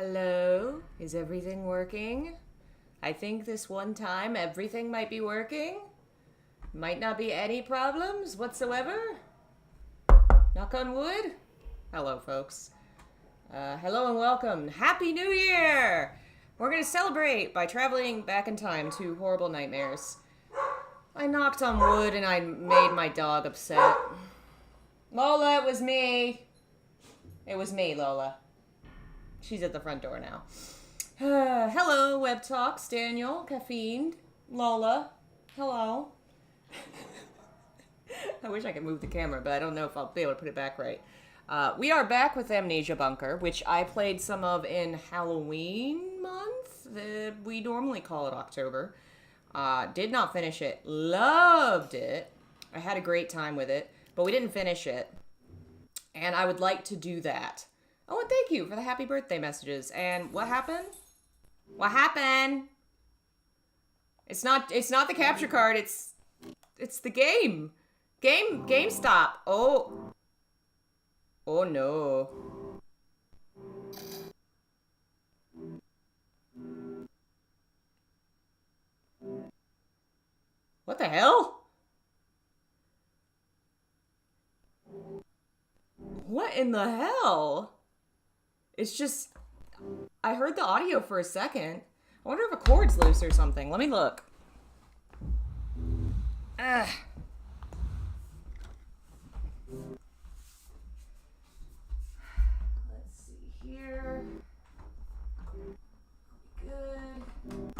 Hello? Is everything working? I think this one time everything might be working. Might not be any problems whatsoever. Knock on wood. Hello, folks. Hello and welcome. Happy New Year! We're gonna celebrate by traveling back in time to horrible nightmares. I knocked on wood and I made my dog upset. Lola, it was me. It was me, Lola. She's at the front door now. Hello, Web Talks, Daniel, Caffeine, Lola. Hello. I wish I could move the camera, but I don't know if I'll be able to put it back right. We are back with Amnesia Bunker, which I played some of in Halloween month. We normally call it October. Did not finish it. Loved it. I had a great time with it, but we didn't finish it. And I would like to do that. Oh, and thank you for the happy birthday messages. And what happened? What happened? It's not the capture card. It's the game. Game stop. Oh. Oh no. What the hell? What in the hell? It's just, I heard the audio for a second. I wonder if a cord's loose or something. Let me look. Ugh. Let's see here. Good.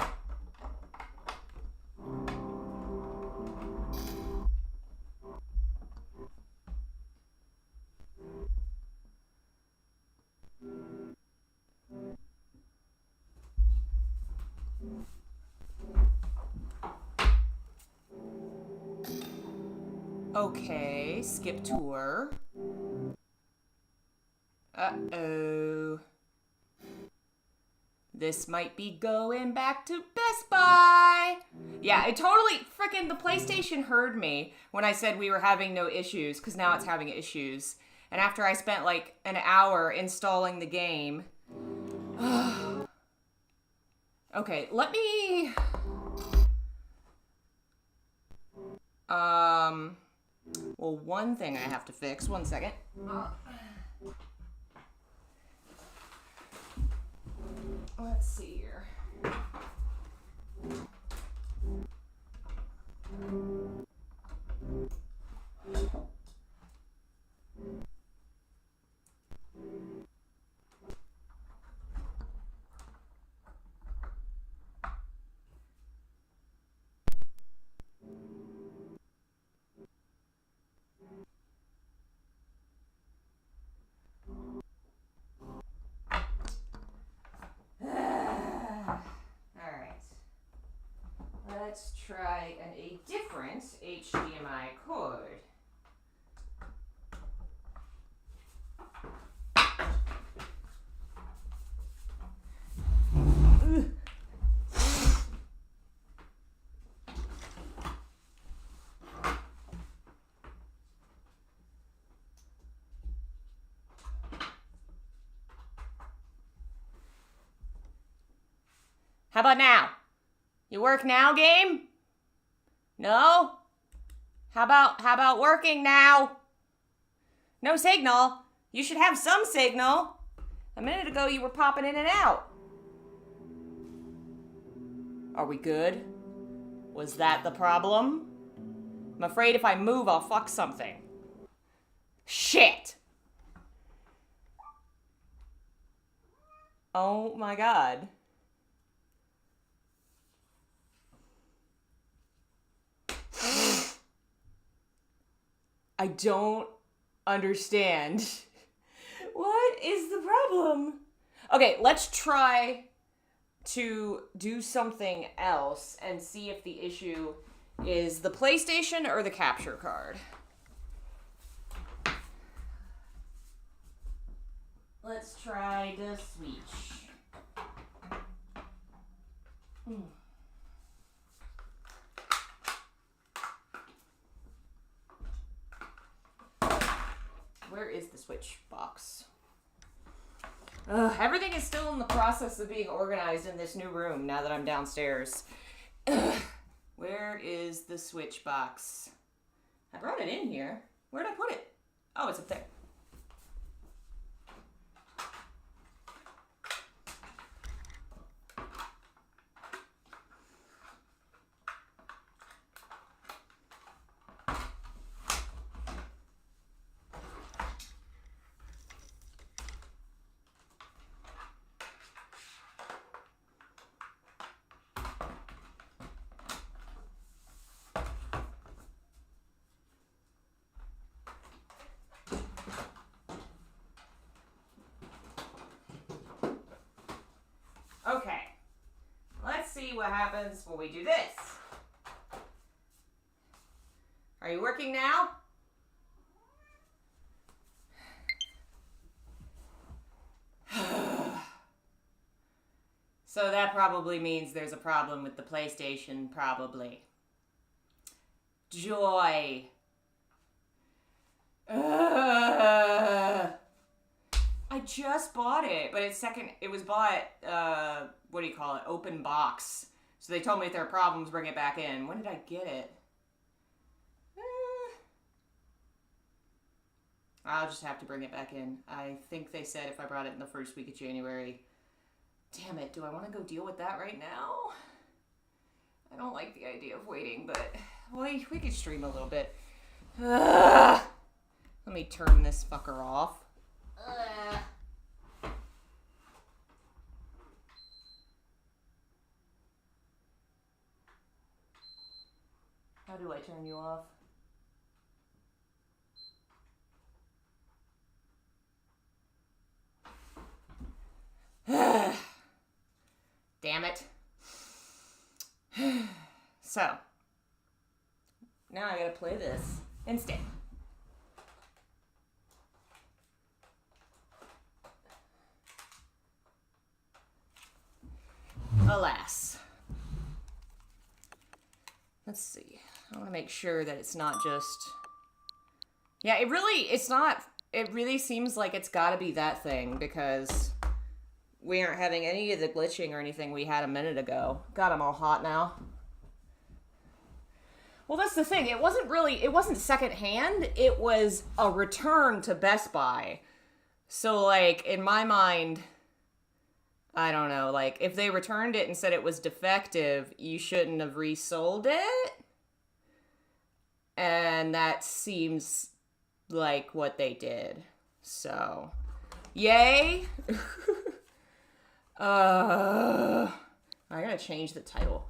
Okay, skip tour. Uh-oh. This might be going back to Best Buy. Yeah, it totally, frickin' the PlayStation heard me when I said we were having no issues, because now it's having issues. And after I spent like an hour installing the game. Okay, let me... Well, one thing I have to fix. One second. Let's see here. Let's try a different HDMI cord. How about now? You work now, game? No? How about working now? No signal. You should have some signal. A minute ago you were popping in and out. Are we good? Was that the problem? I'm afraid if I move, I'll fuck something. Shit! Oh my god. I don't understand. What is the problem? Okay, let's try to do something else and see if the issue is the PlayStation or the capture card. Let's try the Switch. Where is the Switch box? Everything is still in the process of being organized in this new room now that I'm downstairs. Where is the switch box? I brought it in here. Where did I put it? Oh, it's up there. Okay, let's see what happens when we do this. Are you working now? So that probably means there's a problem with the PlayStation, probably. Joy. I just bought it, but it was bought, what do you call it, open box. So they told me if there are problems, bring it back in. When did I get it? I'll just have to bring it back in. I think they said if I brought it in the first week of January. Damn it, do I want to go deal with that right now? I don't like the idea of waiting, but well, we could stream a little bit. Let me turn this fucker off. How do I turn you off? Damn it. So, now I gotta play this instead. Alas. Let's see. I want to make sure that it's not just... Yeah, it really seems like it's gotta be that thing, because we aren't having any of the glitching or anything we had a minute ago. God, I'm all hot now. Well, that's the thing. It wasn't secondhand. It was a return to Best Buy. So, like, in my mind, I don't know, like, if they returned it and said it was defective, you shouldn't have resold it. And that seems like what they did. So, yay. I gotta change the title.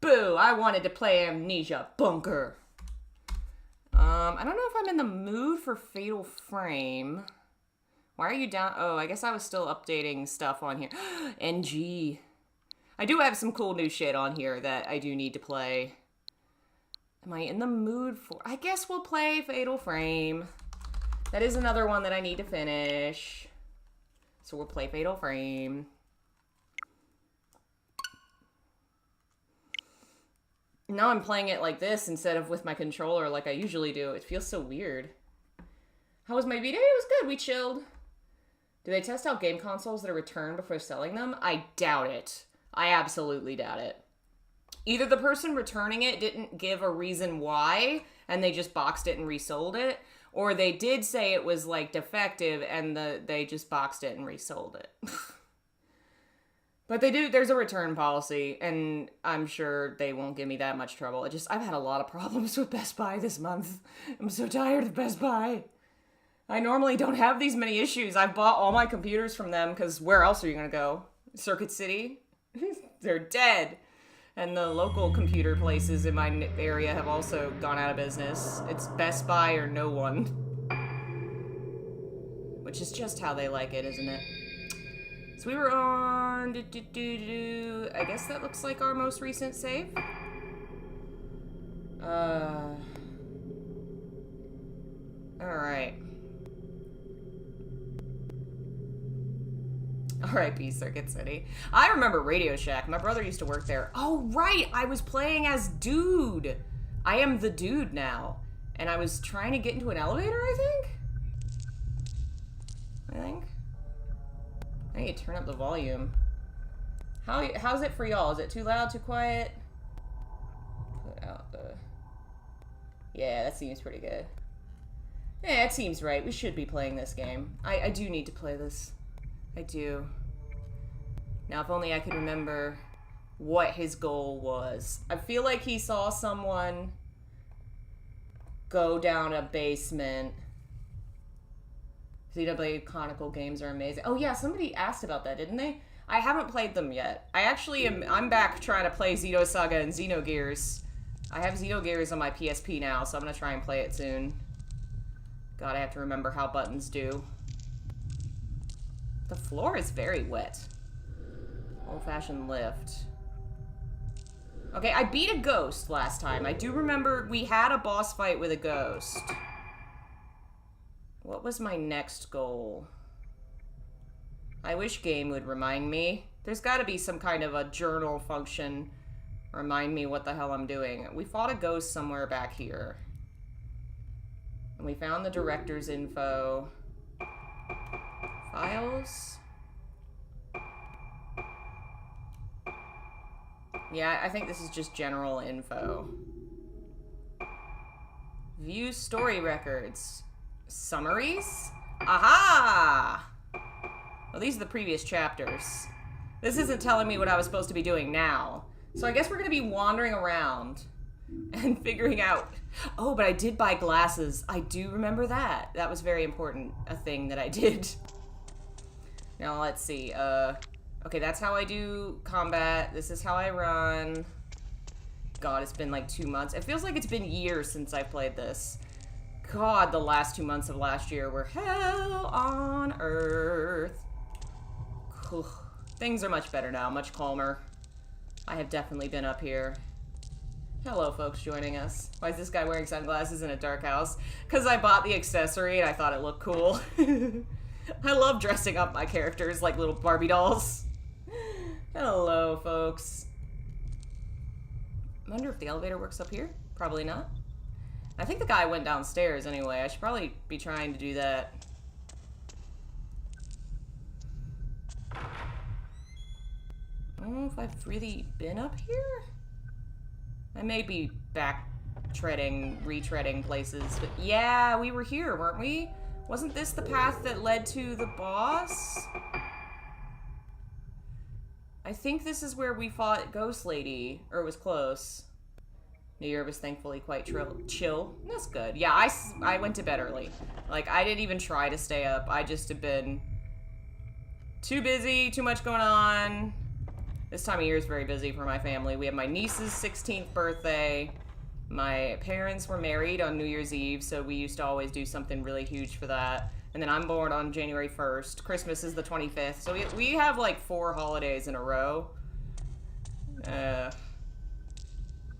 Boo, I wanted to play Amnesia Bunker. I don't know if I'm in the mood for Fatal Frame. Why are you down? Oh, I guess I was still updating stuff on here. NG. I do have some cool new shit on here that I do need to play. Am I in the mood for... I guess we'll play Fatal Frame. That is another one that I need to finish. So we'll play Fatal Frame. Now I'm playing it like this instead of with my controller like I usually do. It feels so weird. How was my B-Day? It was good. We chilled. Do they test out game consoles that are returned before selling them? I doubt it. I absolutely doubt it. Either the person returning it didn't give a reason why, and they just boxed it and resold it, or they did say it was, like, defective, and they just boxed it and resold it. But there's a return policy, and I'm sure they won't give me that much trouble. I've had a lot of problems with Best Buy this month. I'm so tired of Best Buy. I normally don't have these many issues. I bought all my computers from them, because where else are you going to go? Circuit City? They're dead. And the local computer places in my area have also gone out of business. It's Best Buy or no one. Which is just how they like it, isn't it? So we were on... I guess that looks like our most recent save. Alright. R.I.P. Circuit City. I remember Radio Shack. My brother used to work there. Oh, right! I was playing as Dude! I am the Dude now. And I was trying to get into an elevator, I think? I think. I need to turn up the volume. How's it for y'all? Is it too loud, too quiet? Put out the... Yeah, that seems pretty good. Yeah, it seems right. We should be playing this game. I do need to play this. I do. Now, if only I could remember what his goal was. I feel like he saw someone go down a basement. Xenoblade Chronicle games are amazing. Oh yeah, somebody asked about that, didn't they? I haven't played them yet. I'm back trying to play Xenosaga and Xenogears. I have Xenogears on my PSP now, so I'm gonna try and play it soon. God, I have to remember how buttons do. The floor is very wet. Old-fashioned lift. Okay, I beat a ghost last time. I do remember we had a boss fight with a ghost. What was my next goal? I wish game would remind me. There's got to be some kind of a journal function. Remind me what the hell I'm doing. We fought a ghost somewhere back here. And we found the director's info. Files? Yeah, I think this is just general info. View story records. Summaries? Aha! Well, these are the previous chapters. This isn't telling me what I was supposed to be doing now. So I guess we're going to be wandering around and figuring out... Oh, but I did buy glasses. I do remember that. That was very important, a thing that I did. Now, let's see. Okay, that's how I do combat. This is how I run. God, it's been like 2 months. It feels like it's been years since I played this. God, the last 2 months of last year were hell on earth. Things are much better now, much calmer. I have definitely been up here. Hello, folks joining us. Why is this guy wearing sunglasses in a dark house? Because I bought the accessory and I thought it looked cool. I love dressing up my characters like little Barbie dolls. Hello, folks. I wonder if the elevator works up here. Probably not. I think the guy went downstairs anyway. I should probably be trying to do that. I don't know if I've really been up here. I may be retreading places, but yeah, we were here, weren't we? Wasn't this the path that led to the boss? I think this is where we fought Ghost Lady, or it was close. New Year was thankfully quite chill. That's good. Yeah, I went to bed early. Like, I didn't even try to stay up. I just have been too busy, too much going on. This time of year is very busy for my family. We have my niece's 16th birthday. My parents were married on New Year's Eve, so we used to always do something really huge for that. And then I'm born on January 1st. Christmas is the 25th. So we have like 4 holidays in a row. And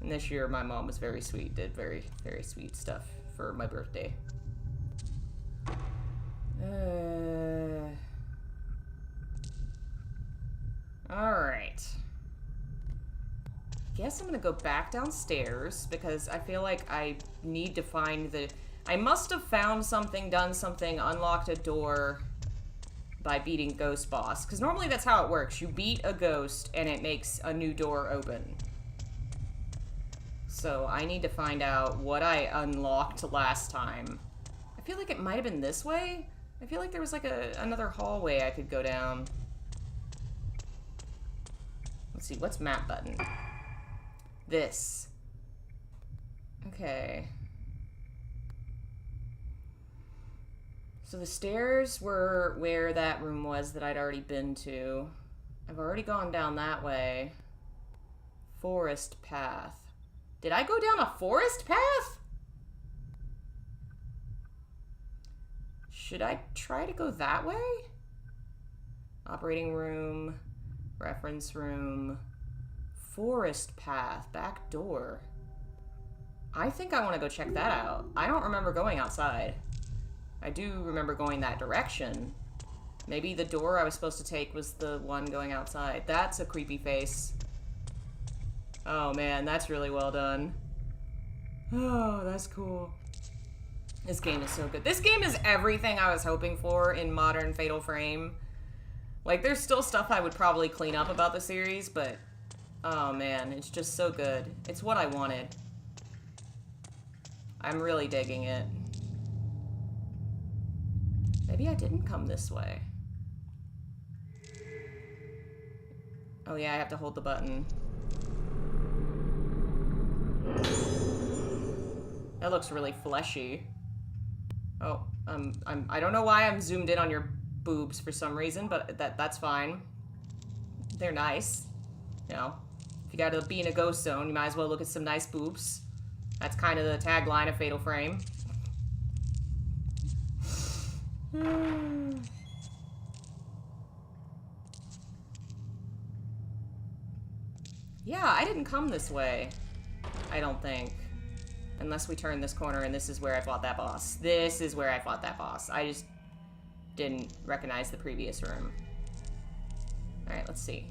this year my mom was very sweet, did very, very sweet stuff for my birthday. Alright. Guess I'm gonna go back downstairs because I feel like I need to find the... I must have found something, done something, unlocked a door by beating Ghost Boss. Because normally that's how it works. You beat a ghost and it makes a new door open. So I need to find out what I unlocked last time. I feel like it might have been this way. I feel like there was like another hallway I could go down. Let's see, what's map button? This. Okay. So the stairs were where that room was that I'd already been to. I've already gone down that way. Forest path. Did I go down a forest path? Should I try to go that way? Operating room, reference room, forest path, back door. I think I want to go check that out. I don't remember going outside. I do remember going that direction. Maybe the door I was supposed to take was the one going outside. That's a creepy face. Oh man, that's really well done. Oh, that's cool. This game is so good. This game is everything I was hoping for in modern Fatal Frame. Like, there's still stuff I would probably clean up about the series, but... oh, man, it's just so good. It's what I wanted. I'm really digging it. Maybe I didn't come this way. Oh, yeah, I have to hold the button. That looks really fleshy. Oh, I don't know why I'm zoomed in on your boobs for some reason, but that's fine. They're nice. You know, if you gotta be in a ghost zone, you might as well look at some nice boobs. That's kind of the tagline of Fatal Frame. Yeah, I didn't come this way. I don't think. Unless we turn this corner and this is where I fought that boss. This is where I fought that boss. I just didn't recognize the previous room. Alright, let's see.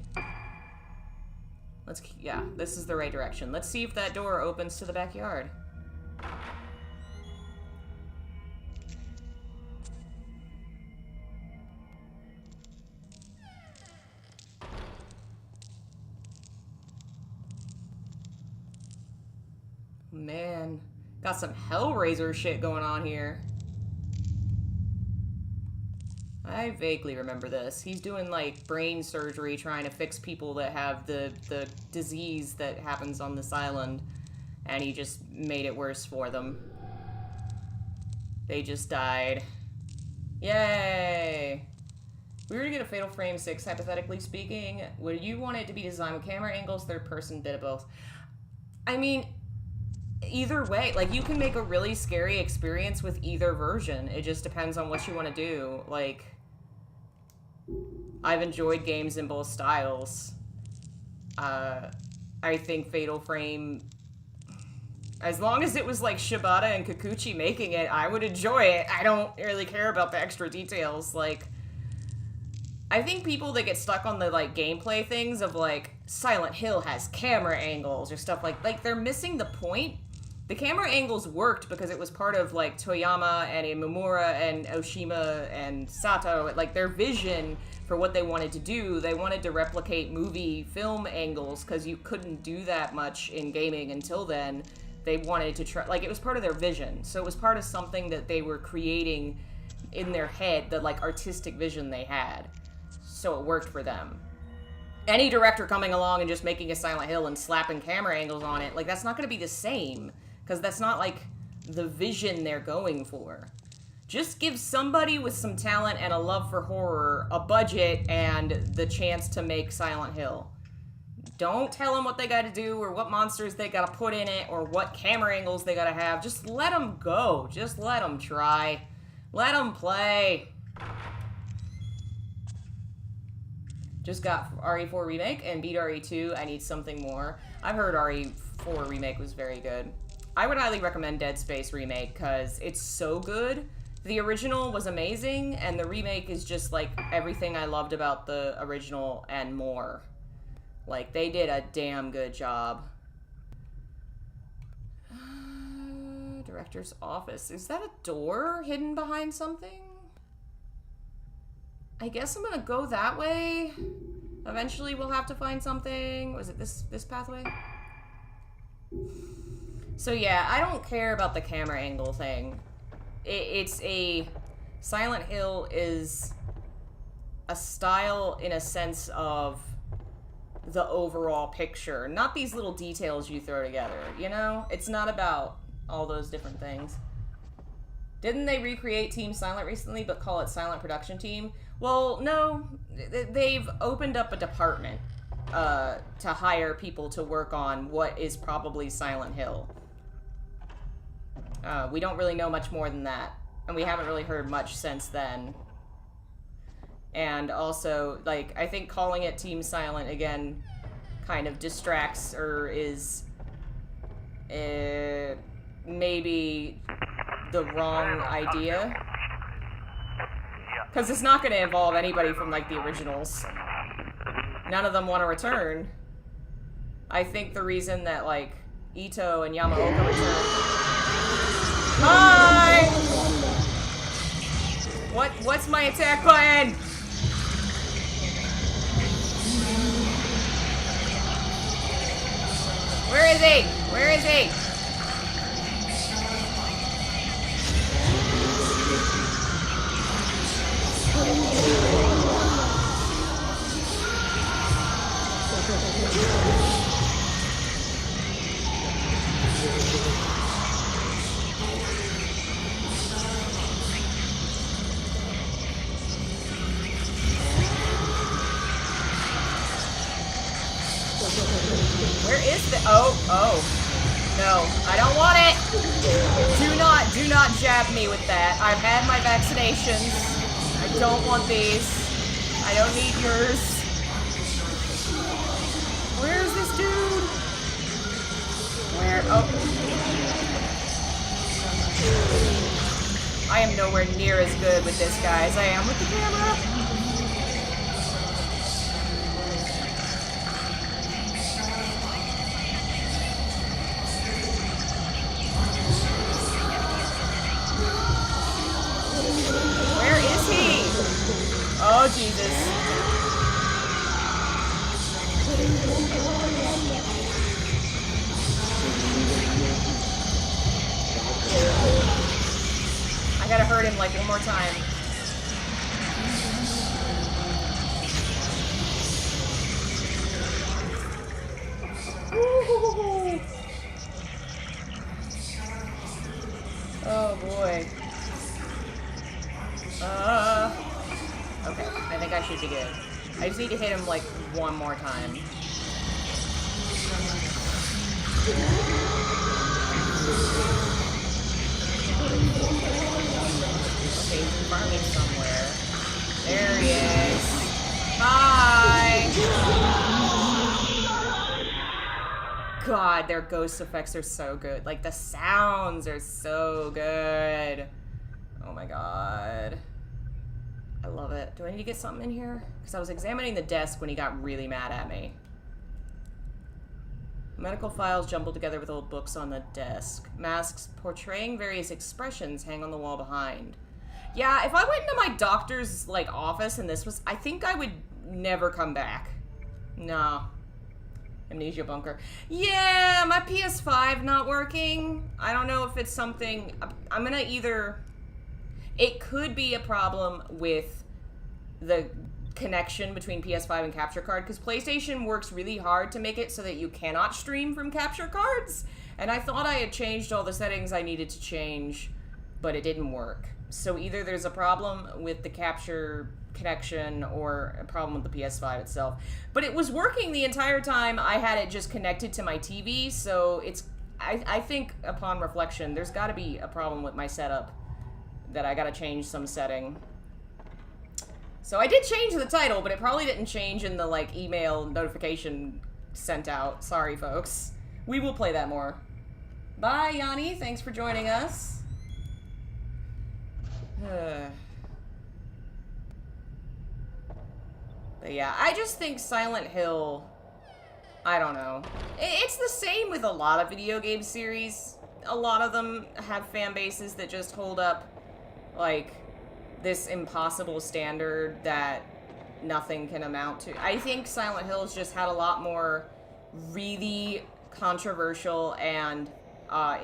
Yeah, this is the right direction. Let's see if that door opens to the backyard. Man, got some Hellraiser shit going on here. I vaguely remember this. He's doing, like, brain surgery trying to fix people that have the disease that happens on this island. And he just made it worse for them. They just died. Yay! If we were to get a Fatal Frame 6, hypothetically speaking, would you want it to be designed with camera angles, third person, bit of both? I mean, either way, like, you can make a really scary experience with either version. It just depends on what you want to do. Like, I've enjoyed games in both styles. I think Fatal Frame, as long as it was like Shibata and Kikuchi making it, I would enjoy it. I don't really care about the extra details. Like, I think people that get stuck on the, like, gameplay things of, like, Silent Hill has camera angles or stuff like they're missing the point. The camera angles worked because it was part of, like, Toyama and Imamura and Oshima and Sato, like, their vision for what they wanted to do. They wanted to replicate movie film angles because you couldn't do that much in gaming until then. They wanted to try, like, it was part of their vision. So it was part of something that they were creating in their head, the, like, artistic vision they had. So it worked for them. Any director coming along and just making a Silent Hill and slapping camera angles on it, like, that's not going to be the same. Because that's not, like, the vision they're going for. Just give somebody with some talent and a love for horror a budget and the chance to make Silent Hill. Don't tell them what they gotta do or what monsters they gotta put in it or what camera angles they gotta have. Just let them go. Just let them try. Let them play. Just got RE4 Remake and beat RE2. I need something more. I've heard RE4 Remake was very good. I would highly recommend Dead Space Remake because it's so good. The original was amazing, and the remake is just, like, everything I loved about the original and more. Like, they did a damn good job. Director's office. Is that a door hidden behind something? I guess I'm gonna go that way. Eventually we'll have to find something. Was it this pathway? So yeah, I don't care about the camera angle thing. It's a... Silent Hill is a style in a sense of the overall picture, not these little details you throw together, you know? It's not about all those different things. Didn't they recreate Team Silent recently but call it Silent Production Team? Well, no. They've opened up a department to hire people to work on what is probably Silent Hill. We don't really know much more than that. And we haven't really heard much since then. And also, like, I think calling it Team Silent, again, kind of distracts or is maybe the wrong idea. Because it's not going to involve anybody from, like, the originals. None of them want to return. I think the reason that, like, Ito and Yamaoka return... Hi! What's my attack button? Where is he? Where is he? Where is the... Oh. No, I don't want it. Do not jab me with that. I've had my vaccinations. I don't want these. I don't need yours. Where's this dude? Where? Oh. I am nowhere near as good with this guy as I am with the camera. Oh, Jesus. I gotta hurt him like one more time. Ooh. Oh, boy. Okay, I think I should be good. I just need to hit him, like, one more time. Okay, he's in front of me somewhere. There he is. Bye! God, their ghost effects are so good. Like, the sounds are so good. Oh my god. I love it. Do I need to get something in here? Because I was examining the desk when he got really mad at me. Medical files jumbled together with old books on the desk. Masks portraying various expressions hang on the wall behind. Yeah, if I went into my doctor's, like, office and this was... I think I would never come back. No. Amnesia bunker. Yeah, my PS5 not working. I don't know if it's something... I'm gonna either... It could be a problem with the connection between PS5 and capture card, because PlayStation works really hard to make it so that you cannot stream from capture cards, and I thought I had changed all the settings I needed to change, but it didn't work. So either there's a problem with the capture connection or a problem with the PS5 itself. But it was working the entire time I had it just connected to my TV, so it's... I think, upon reflection, there's got to be a problem with my setup that I gotta change some setting. So I did change the title, but it probably didn't change in the, like, email notification sent out. Sorry, folks. We will play that more. Bye, Yanni. Thanks for joining us. But yeah, I just think Silent Hill... I don't know. It's the same with a lot of video game series. A lot of them have fan bases that just hold up like this impossible standard that nothing can amount to. I think Silent Hill's just had a lot more really controversial and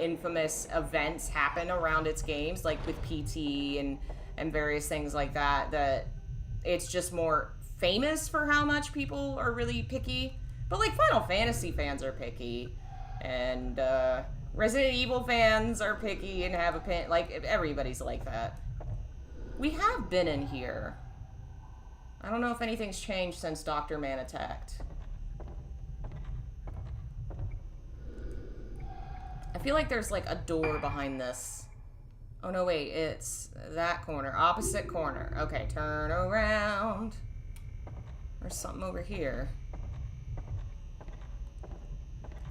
infamous events happen around its games, like with PT and various things like that, that it's just more famous for how much people are really picky. But like Final Fantasy fans are picky, and Resident Evil fans are picky and have a like, everybody's like that. We have been in here. I don't know if anything's changed since Dr. Man attacked. I feel like there's like a door behind this. Oh no, wait, it's that corner. Opposite corner. Okay, turn around. There's something over here.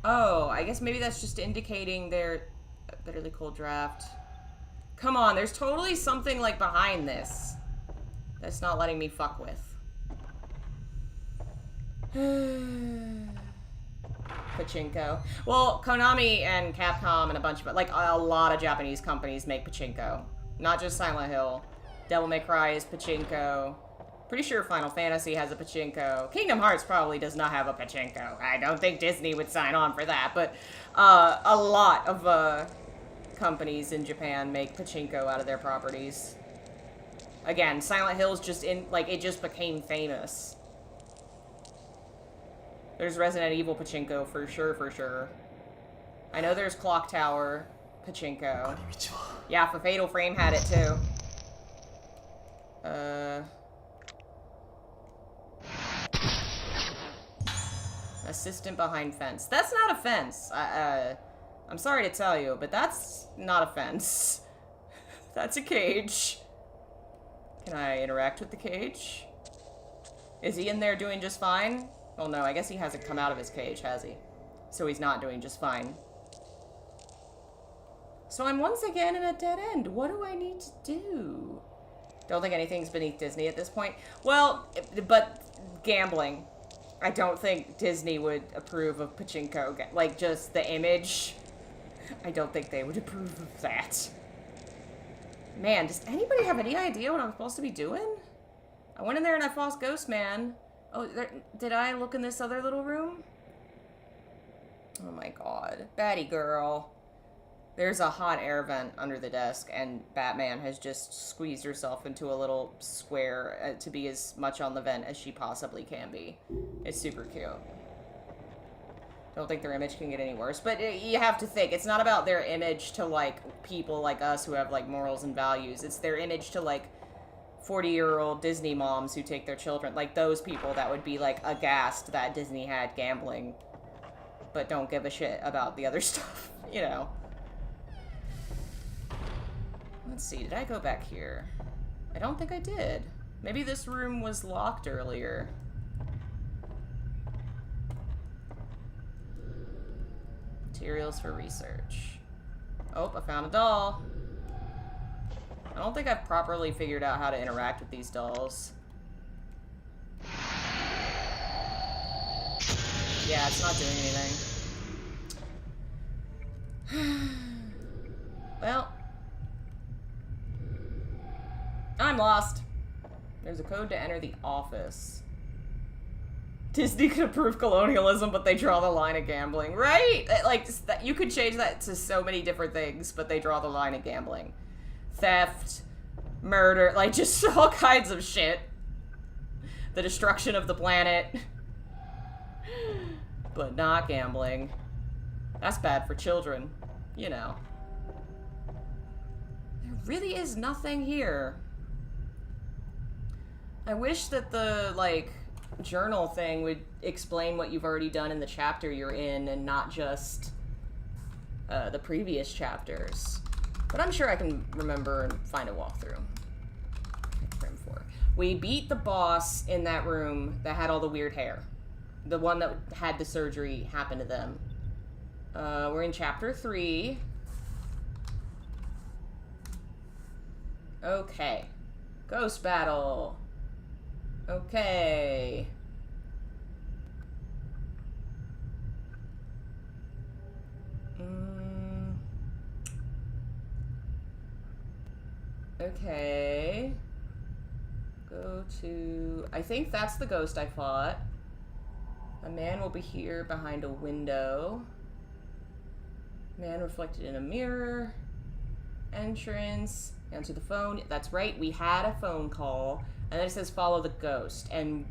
Oh, I guess maybe that's just indicating their bitterly cold draft. Come on, there's totally something like behind this that's not letting me fuck with. pachinko. Well, Konami and Capcom and a bunch of, like, a lot of Japanese companies make pachinko. Not just Silent Hill. Devil May Cry is pachinko. Pretty sure Final Fantasy has a pachinko. Kingdom Hearts probably does not have a pachinko. I don't think Disney would sign on for that, but a lot of companies in Japan make pachinko out of their properties. Again, Silent Hill's just in, like, it just became famous. There's Resident Evil pachinko for sure, for sure. I know there's Clock Tower pachinko. Yeah, for Fatal Frame had it too. Assistant behind fence. That's not a fence. I'm sorry to tell you, but that's not a fence. That's a cage. Can I interact with the cage? Is he in there doing just fine? Well, no, I guess he hasn't come out of his cage, has he? So he's not doing just fine. So I'm once again in a dead end. What do I need to do? Don't think anything's beneath Disney at this point. Well, but gambling. I don't think Disney would approve of pachinko. Like, just the image. I don't think they would approve of that. Man, does anybody have any idea what I'm supposed to be doing? I went in there and I fought Ghost Man. Oh, did I look in this other little room? Oh my god. Batty girl. There's a hot air vent under the desk, and Batman has just squeezed herself into a little square to be as much on the vent as she possibly can be. It's super cute. Don't think their image can get any worse, but you have to think, it's not about their image to, like, people like us who have, like, morals and values. It's their image to, like, 40-year-old Disney moms who take their children, like, those people that would be, like, aghast that Disney had gambling, but don't give a shit about the other stuff, you know. Let's see, did I go back here? I don't think I did. Maybe this room was locked earlier. Materials for research. Oh, I found a doll. I don't think I've properly figured out how to interact with these dolls. Yeah, it's not doing anything. Well, I'm lost. There's a code to enter the office. Disney could approve colonialism, but they draw the line at gambling. Right? Like, you could change that to so many different things, but they draw the line at gambling. Theft, murder, like, just all kinds of shit. The destruction of the planet. But not gambling. That's bad for children. You know. There really is nothing here. I wish that the, like, journal thing would explain what you've already done in the chapter you're in and not just the previous chapters. But I'm sure I can remember and find a walkthrough. Frame 4. We beat the boss in that room that had all the weird hair. The one that had the surgery happen to them. We're in chapter 3. Okay. Ghost battle. Okay. Okay. Go to... I think that's the ghost I fought. A man will be here behind a window. Man reflected in a mirror. Entrance. Answer the phone. That's right, we had a phone call. And then it says follow the ghost. And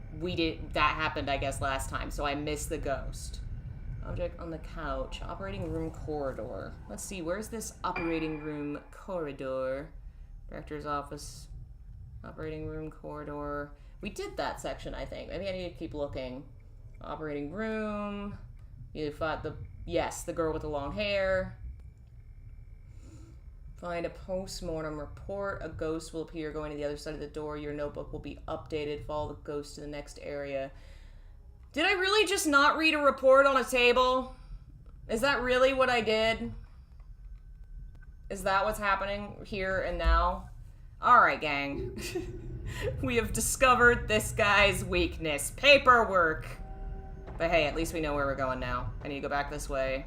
that happened, I guess, last time. So I missed the ghost. Object on the couch. Operating room corridor. Let's see, where's this operating room corridor? Director's office. Operating room corridor. We did that section, I think. Maybe I need to keep looking. Operating room. You fought the girl with the long hair. Find a post-mortem report. A ghost will appear going to the other side of the door. Your notebook will be updated. Follow the ghost to the next area. Did I really just not read a report on a table? Is that really what I did? Is that what's happening here and now? Alright, gang. We have discovered this guy's weakness. Paperwork. But hey, at least we know where we're going now. I need to go back this way.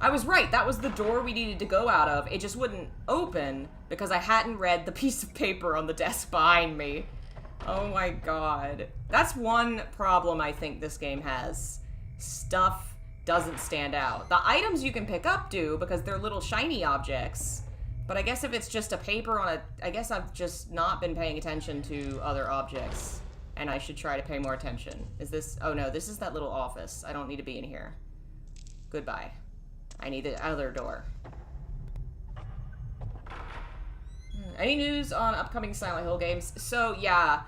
I was right. That was the door we needed to go out of. It just wouldn't open because I hadn't read the piece of paper on the desk behind me. Oh my god. That's one problem I think this game has. Stuff doesn't stand out. The items you can pick up do because they're little shiny objects. But I guess if it's just a paper on a... I guess I've just not been paying attention to other objects. And I should try to pay more attention. Is this... Oh no, this is that little office. I don't need to be in here. Goodbye. I need the other door. Any news on upcoming Silent Hill games? So, yeah.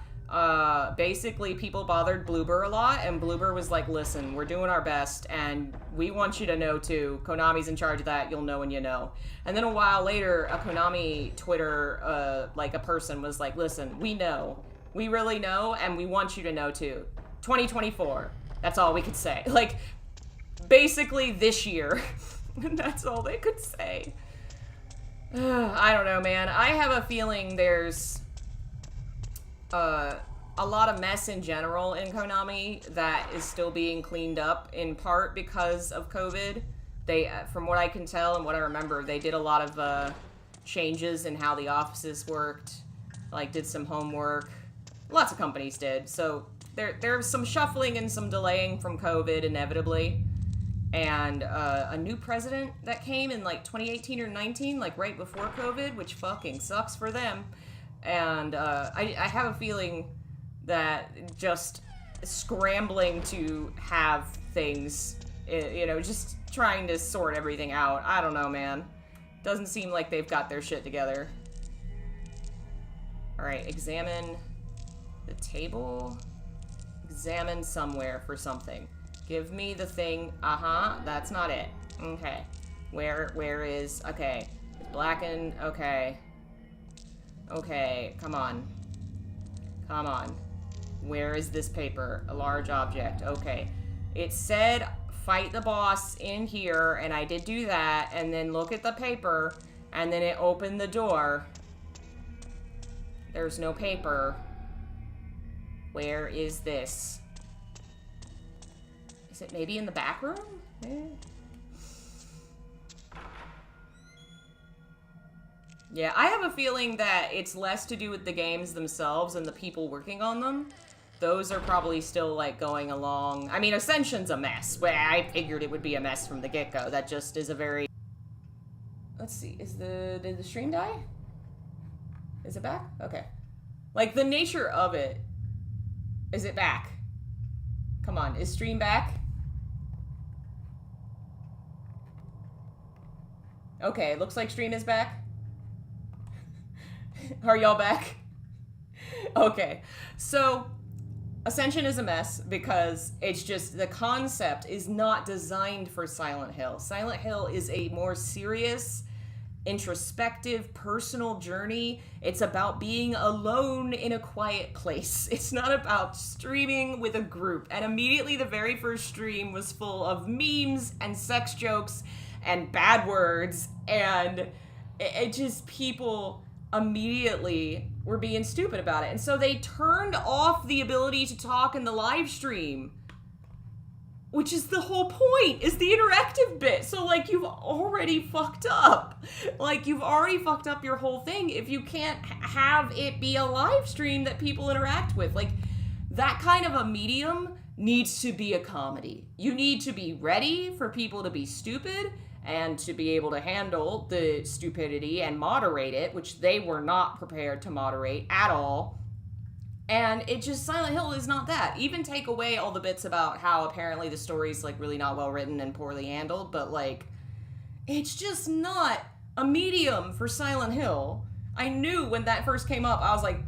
Basically, people bothered Bloober a lot, and Bloober was like, listen, we're doing our best, and we want you to know, too. Konami's in charge of that. You'll know when you know. And then a while later, a Konami Twitter, like, a person was like, listen, we know. We really know, and we want you to know, too. 2024. That's all we could say. Like, basically this year. And that's all they could say. I don't know, man. I have a feeling there's a lot of mess in general in Konami that is still being cleaned up, in part because of COVID. They, from what I can tell and what I remember, they did a lot of changes in how the offices worked, like did some homework. Lots of companies did. So there's some shuffling and some delaying from COVID, inevitably. And a new president that came in like 2018 or 19, like right before COVID, which fucking sucks for them. And I have a feeling that just scrambling to have things, you know, just trying to sort everything out. I don't know, man. Doesn't seem like they've got their shit together. Alright, examine the table. Examine somewhere for something. Give me the thing. That's not it. Okay. Where is... Okay. It's blackened. Okay. Okay. Come on. Come on. Where is this paper? A large object. Okay. It said fight the boss in here, and I did do that, and then look at the paper, and then it opened the door. There's no paper. Where is this? Is it maybe in the back room? Yeah, I have a feeling that it's less to do with the games themselves and the people working on them. Those are probably still, like, going along. I mean, Ascension's a mess. Well, I figured it would be a mess from the get-go. That just is a very... Let's see, did the stream die? Is it back? Okay. Like, the nature of it... Is it back? Come on, is stream back? Okay, looks like stream is back. Are y'all back? Okay, so Ascension is a mess because it's just the concept is not designed for Silent Hill. Silent Hill is a more serious, introspective, personal journey. It's about being alone in a quiet place. It's not about streaming with a group. And immediately the very first stream was full of memes and sex jokes and bad words, and it just, people immediately were being stupid about it. And so they turned off the ability to talk in the live stream, which is the whole point, is the interactive bit. So, like, you've already fucked up. Like, you've already fucked up your whole thing if you can't have it be a live stream that people interact with. Like, that kind of a medium needs to be a comedy. You need to be ready for people to be stupid and to be able to handle the stupidity and moderate it, which they were not prepared to moderate at all. And it just, Silent Hill is not that. Even take away all the bits about how apparently the story's, like, really not well written and poorly handled, but, like, it's just not a medium for Silent Hill. I knew when that first came up, I was like,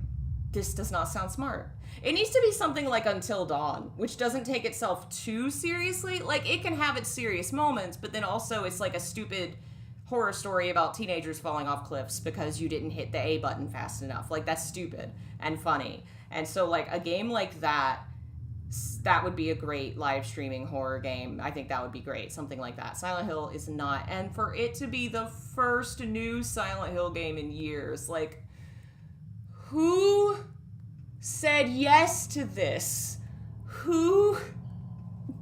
this does not sound smart. It needs to be something like Until Dawn, which doesn't take itself too seriously. Like, it can have its serious moments, but then also it's like a stupid horror story about teenagers falling off cliffs because you didn't hit the A button fast enough. Like, that's stupid and funny. And so, like, a game like that would be a great live streaming horror game. I think that would be great. Something like that. Silent Hill is not. And for it to be the first new Silent Hill game in years, like, who said yes to this? Who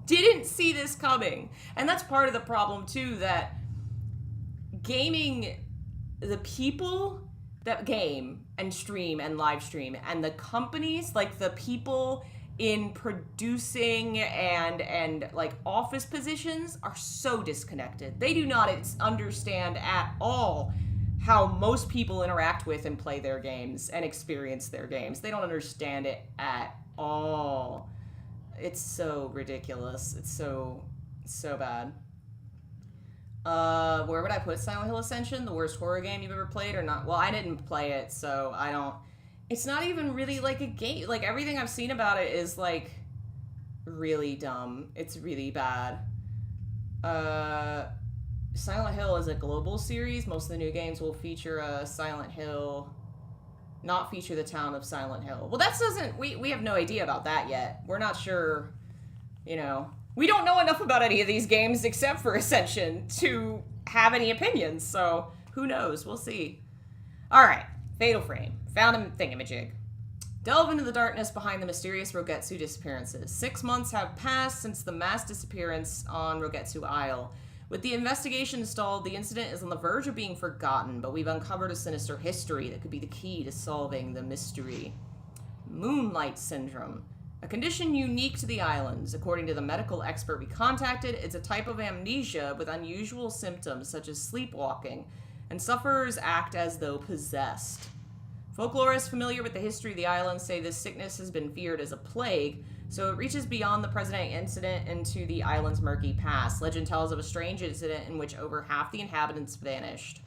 didn't see this coming. And that's part of the problem, too, that gaming, the people that game and stream and live stream, and the companies, like the people in producing and like office positions are so disconnected. They do not understand at all how most people interact with and play their games and experience their games. They don't understand it at all. It's so ridiculous. It's so bad. Where would I put Silent Hill Ascension? The worst horror game you've ever played or not? Well, I didn't play it, so I don't... It's not even really like a game. Like, everything I've seen about it is, like, really dumb. It's really bad. Silent Hill is a global series. Most of the new games will feature Silent Hill, not feature the town of Silent Hill. Well, that doesn't... We have no idea about that yet. We're not sure, you know... We don't know enough about any of these games except for Ascension to have any opinions, so who knows? We'll see. Alright, Fatal Frame. Found a thingamajig. Delve into the darkness behind the mysterious Rogetsu disappearances. 6 months have passed since the mass disappearance on Rogetsu Isle. With the investigation stalled, the incident is on the verge of being forgotten, but we've uncovered a sinister history that could be the key to solving the mystery. Moonlight Syndrome. A condition unique to the islands. According to the medical expert we contacted, it's a type of amnesia with unusual symptoms such as sleepwalking, and sufferers act as though possessed. Folklorists familiar with the history of the islands say this sickness has been feared as a plague, so it reaches beyond the present-day incident into the island's murky past. Legend tells of a strange incident in which over half the inhabitants vanished.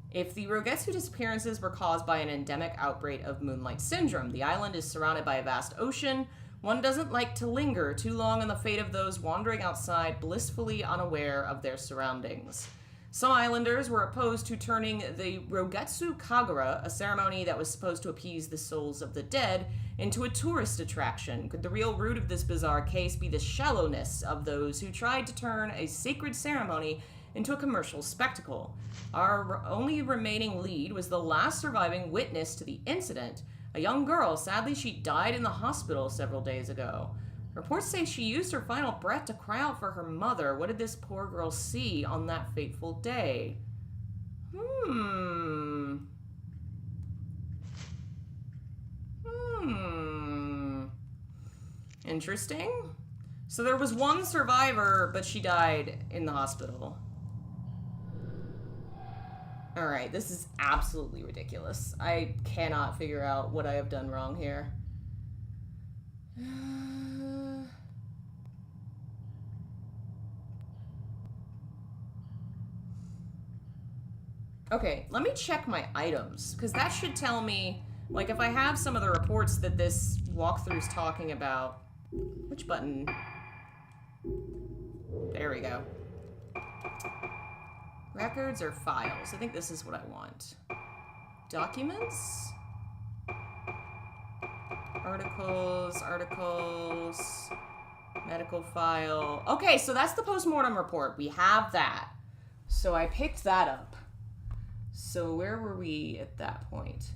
If the Rogetsu disappearances were caused by an endemic outbreak of Moonlight Syndrome, the island is surrounded by a vast ocean. One doesn't like to linger too long on the fate of those wandering outside, blissfully unaware of their surroundings. Some islanders were opposed to turning the Rogetsu Kagura, a ceremony that was supposed to appease the souls of the dead, into a tourist attraction. Could the real root of this bizarre case be the shallowness of those who tried to turn a sacred ceremony into a commercial spectacle? Our only remaining lead was the last surviving witness to the incident, a young girl. Sadly, she died in the hospital several days ago. Reports say she used her final breath to cry out for her mother. What did this poor girl see on that fateful day? Interesting. So there was one survivor, but she died in the hospital. Alright, this is absolutely ridiculous. I cannot figure out what I have done wrong here. Okay, let me check my items, because that should tell me, like, if I have some of the reports that this walkthrough is talking about. Which button? There we go. Records or files? I think this is what I want. Documents? Articles, medical file. Okay, so that's the postmortem report. We have that. So I picked that up. So where were we at that point?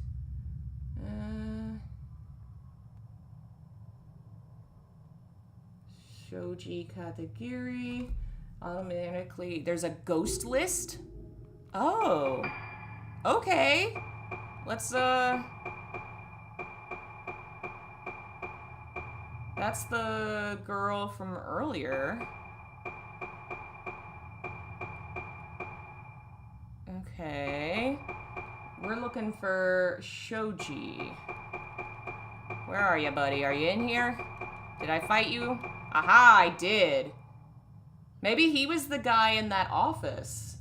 Shoji Katagiri. Automatically. There's a ghost list? Oh. Okay. Let's, That's the girl from earlier. Okay. We're looking for Shoji. Where are you, buddy? Are you in here? Did I fight you? Aha, I did. Maybe he was the guy in that office.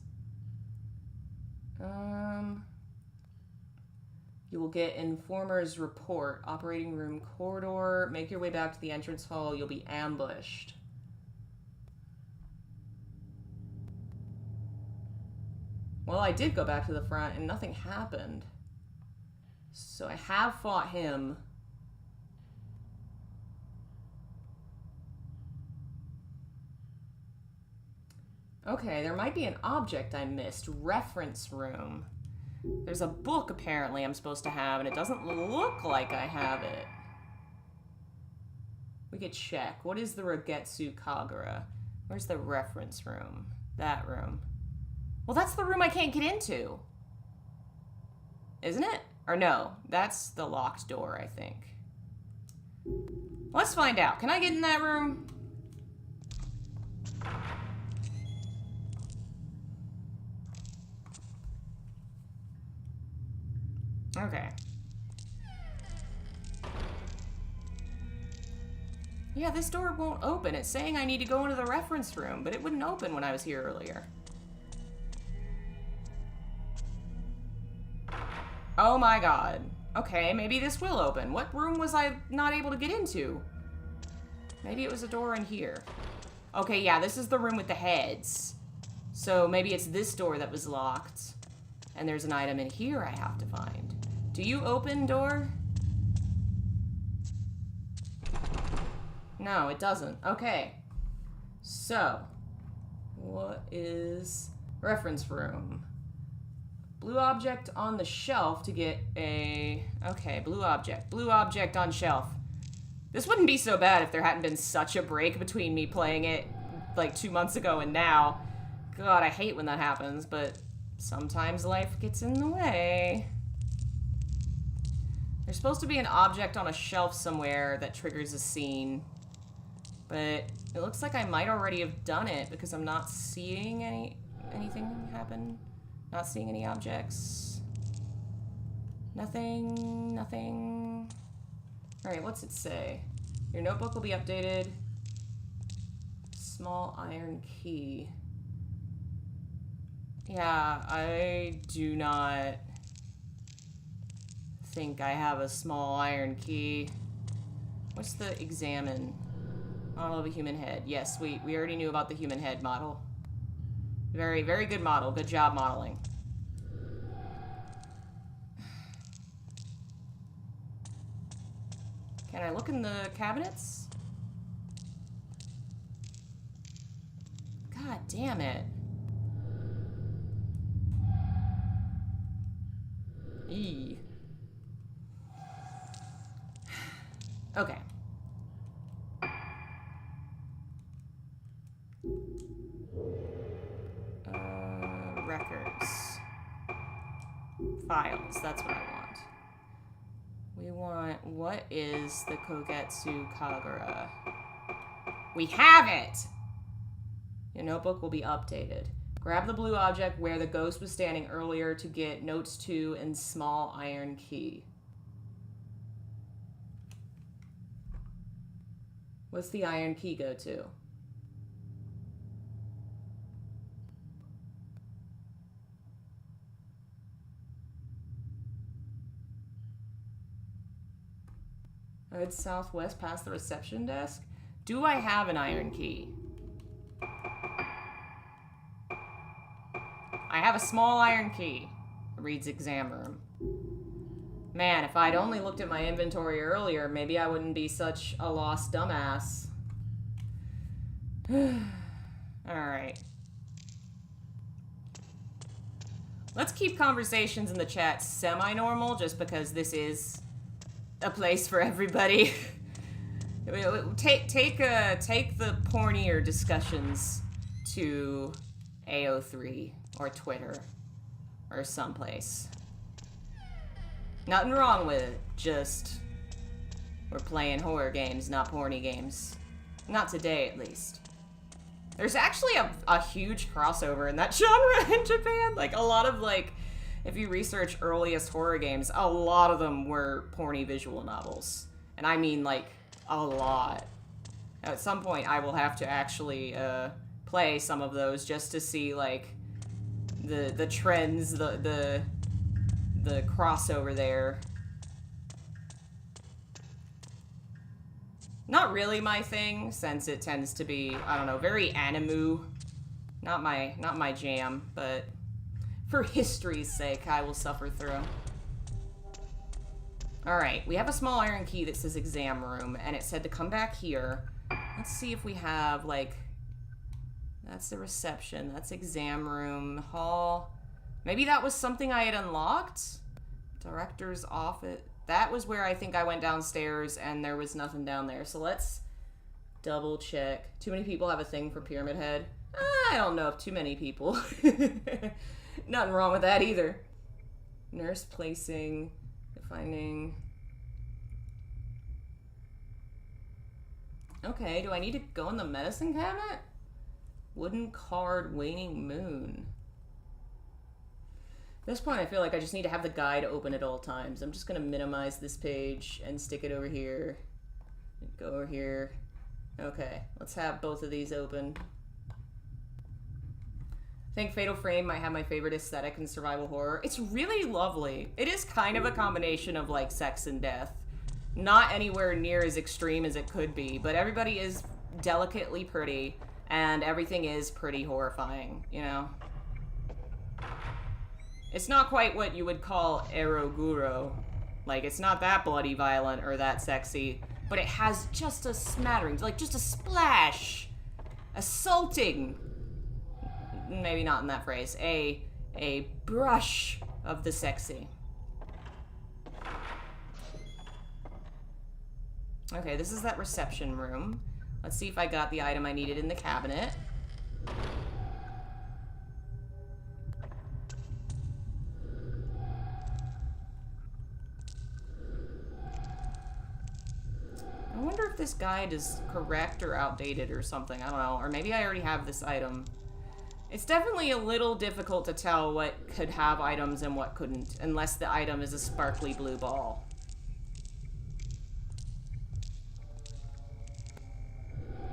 You will get Informer's report. Operating room corridor. Make your way back to the entrance hall. You'll be ambushed. Well, I did go back to the front and nothing happened. So I have fought him. Okay, there might be an object I missed. Reference room. There's a book, apparently, I'm supposed to have, and it doesn't look like I have it. We could check. What is the Rogetsu Kagura? Where's the reference room? That room. Well, that's the room I can't get into. Isn't it? Or no, that's the locked door, I think. Let's find out. Can I get in that room? Okay. Yeah, this door won't open. It's saying I need to go into the reference room, but it wouldn't open when I was here earlier. Oh my god. Okay, maybe this will open. What room was I not able to get into? Maybe it was a door in here. Okay, yeah, this is the room with the heads. So maybe it's this door that was locked. And there's an item in here I have to find. Do you open door? No, it doesn't. Okay. So, what is reference room? Blue object on the shelf to get a... Okay, blue object. Blue object on shelf. This wouldn't be so bad if there hadn't been such a break between me playing it like 2 months ago and now. God, I hate when that happens, but sometimes life gets in the way. There's supposed to be an object on a shelf somewhere that triggers a scene. But it looks like I might already have done it because I'm not seeing anything happen. Not seeing any objects. Nothing, nothing. Alright, what's it say? Your notebook will be updated. Small iron key. Yeah, I do not think I have a small iron key. What's the examine? Model of a human head. Yes, we already knew about the human head model. Very, very good model. Good job modeling. Can I look in the cabinets? God damn it. Eee. Okay. Records. Files, that's what I want. We want, what is the Kogetsu Kagura? We have it! Your notebook will be updated. Grab the blue object where the ghost was standing earlier to get notes 2 and small iron key. What's the iron key go to? Head southwest past the reception desk. Do I have an iron key? I have a small iron key. It reads exam room. Man, if I'd only looked at my inventory earlier, maybe I wouldn't be such a lost dumbass. Alright. Let's keep conversations in the chat semi-normal, just because this is a place for everybody. Take the pornier discussions to AO3 or Twitter or someplace. Nothing wrong with it, just we're playing horror games, not porny games. Not today, at least. There's actually a huge crossover in that genre in Japan. Like, a lot of, like, if you research earliest horror games, a lot of them were porny visual novels. And I mean, like, a lot. At some point, I will have to actually play some of those just to see, like, the trends, the crossover there. Not really my thing, since it tends to be, I don't know, very anime. Not my jam, but for history's sake, I will suffer through. Alright, we have a small iron key that says exam room, and it said to come back here. Let's see if we have, like, that's the reception, that's exam room, hall. Maybe that was something I had unlocked? Director's office. That was where I think I went downstairs and there was nothing down there. So let's Double check. Too many people have a thing for Pyramid Head. I don't know if too many people. Nothing wrong with that either. Nurse placing, defining. Okay, do I need to go in the medicine cabinet? Wooden card, waning moon. At this point, I feel like I just need to have the guide open at all times. I'm just going to minimize this page and stick it over here. Go over here. Okay, let's have both of these open. I think Fatal Frame might have my favorite aesthetic in survival horror. It's really lovely. It is kind of a combination of like sex and death. Not anywhere near as extreme as it could be, but everybody is delicately pretty, and everything is pretty horrifying, you know? It's not quite what you would call eroguro. Like, it's not that bloody violent or that sexy, but it has just a smattering, like just a splash. Assaulting. Maybe not in that phrase. A brush of the sexy. Okay, this is that reception room. Let's see if I got the item I needed in the cabinet. I wonder if this guide is correct or outdated or something. I don't know. Or maybe I already have this item. It's definitely a little difficult to tell what could have items and what couldn't, unless the item is a sparkly blue ball.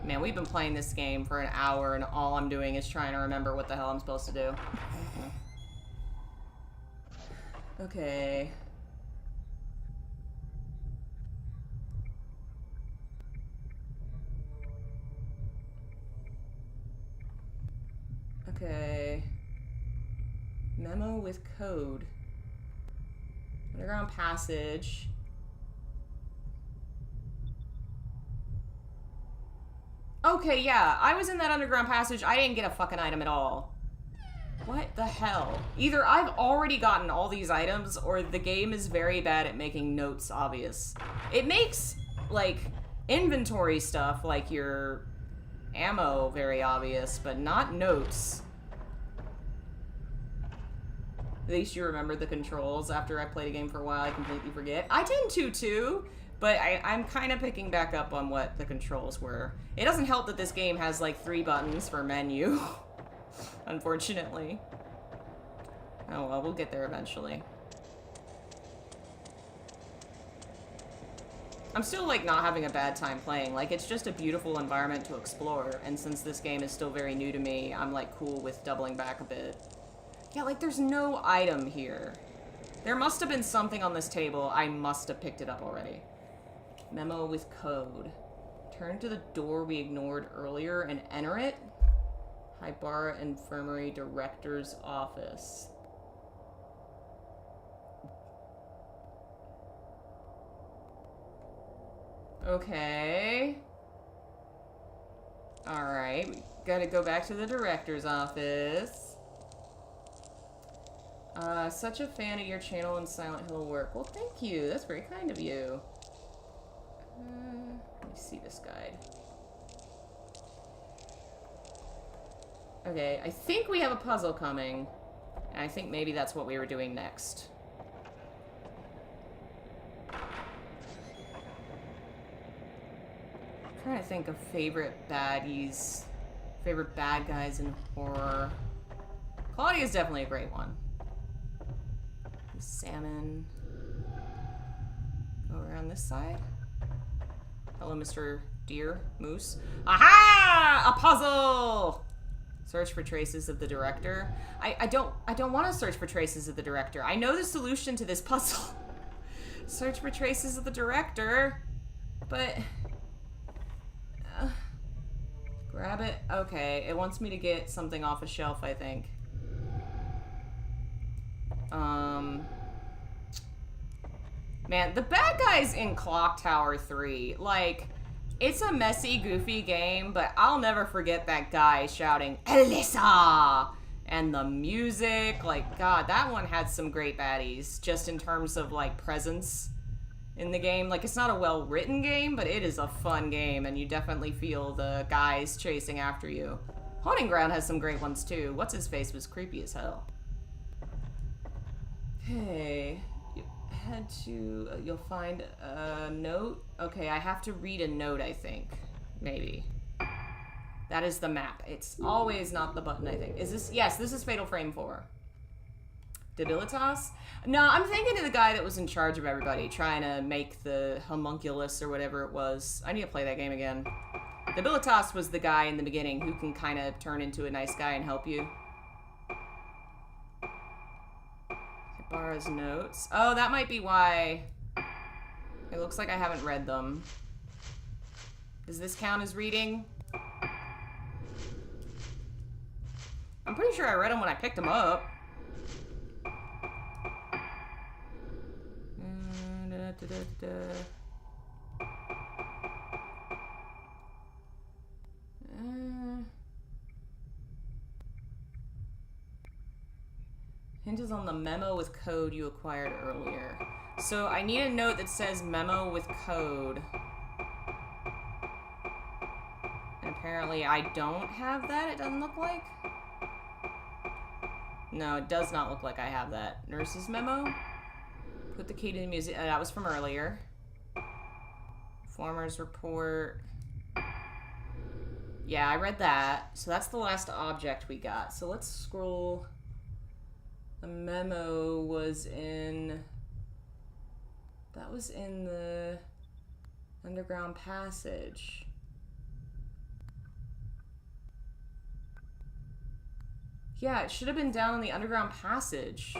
Man, we've been playing this game for an hour and all I'm doing is trying to remember what the hell I'm supposed to do. Okay. Okay. Memo with code. Underground passage. Okay, yeah, I was in that underground passage. I didn't get a fucking item at all. What the hell? Either I've already gotten all these items, or the game is very bad at making notes obvious. It makes, like, inventory stuff, like your ammo, very obvious, but not notes. At least you remember the controls. After I played a game for a while, I completely forget. I tend to, too. But I'm kind of picking back up on what the controls were. It doesn't help that this game has like 3 buttons for menu. Unfortunately. Oh well, we'll get there eventually. I'm still like not having a bad time playing. Like, it's just a beautiful environment to explore. And since this game is still very new to me, I'm like cool with doubling back a bit. Yeah, like there's no item here. There must have been something on this table. I must have picked it up already. Memo with code. Turn to the door we ignored earlier and enter it. Hybara Infirmary Director's Office. Okay. Alright, we gotta go back to the director's office. Such a fan of your channel and Silent Hill work. Well, thank you. That's very kind of you. Let me see this guide. Okay, I think we have a puzzle coming. And I think maybe that's what we were doing next. I'm trying to think of favorite baddies. Favorite bad guys in horror. Claudia is definitely a great one. Salmon. Go around this side. Hello, Mr. Deer. Moose. Aha! A puzzle! Search for traces of the director. I don't want to search for traces of the director. I know the solution to this puzzle. Search for traces of the director. But... grab it. Okay, it wants me to get something off a shelf, I think. Man, the bad guys in Clock Tower 3, like, it's a messy, goofy game, but I'll never forget that guy shouting, Alyssa! And the music, like, God, that one had some great baddies, just in terms of, like, presence. in the game. Like, it's not a well-written game, but it is a fun game, and you definitely feel the guys chasing after you. Haunting Ground has some great ones, too. What's-his-face was creepy as hell. Okay. You head to... you'll find a note. Okay, I have to read a note, I think. Maybe. That is the map. It's always not the button, I think. Is this... yes, this is Fatal Frame 4. Debilitas? No, I'm thinking of the guy that was in charge of everybody, trying to make the homunculus or whatever it was. I need to play that game again. Debilitas was the guy in the beginning who can kind of turn into a nice guy and help you. Ibarra's notes. Oh, that might be why. It looks like I haven't read them. Does this count as reading? I'm pretty sure I read them when I picked them up. Hinges on the memo with code you acquired earlier. So I need a note that says memo with code. And apparently I don't have that, it doesn't look like. No, it does not look like I have that. Nurse's memo? Put the key to the music. That was from earlier. Performer's report. Yeah, I read that. So that's the last object we got. So let's scroll. The memo was in... that was in the underground passage. Yeah, it should have been down in the underground passage.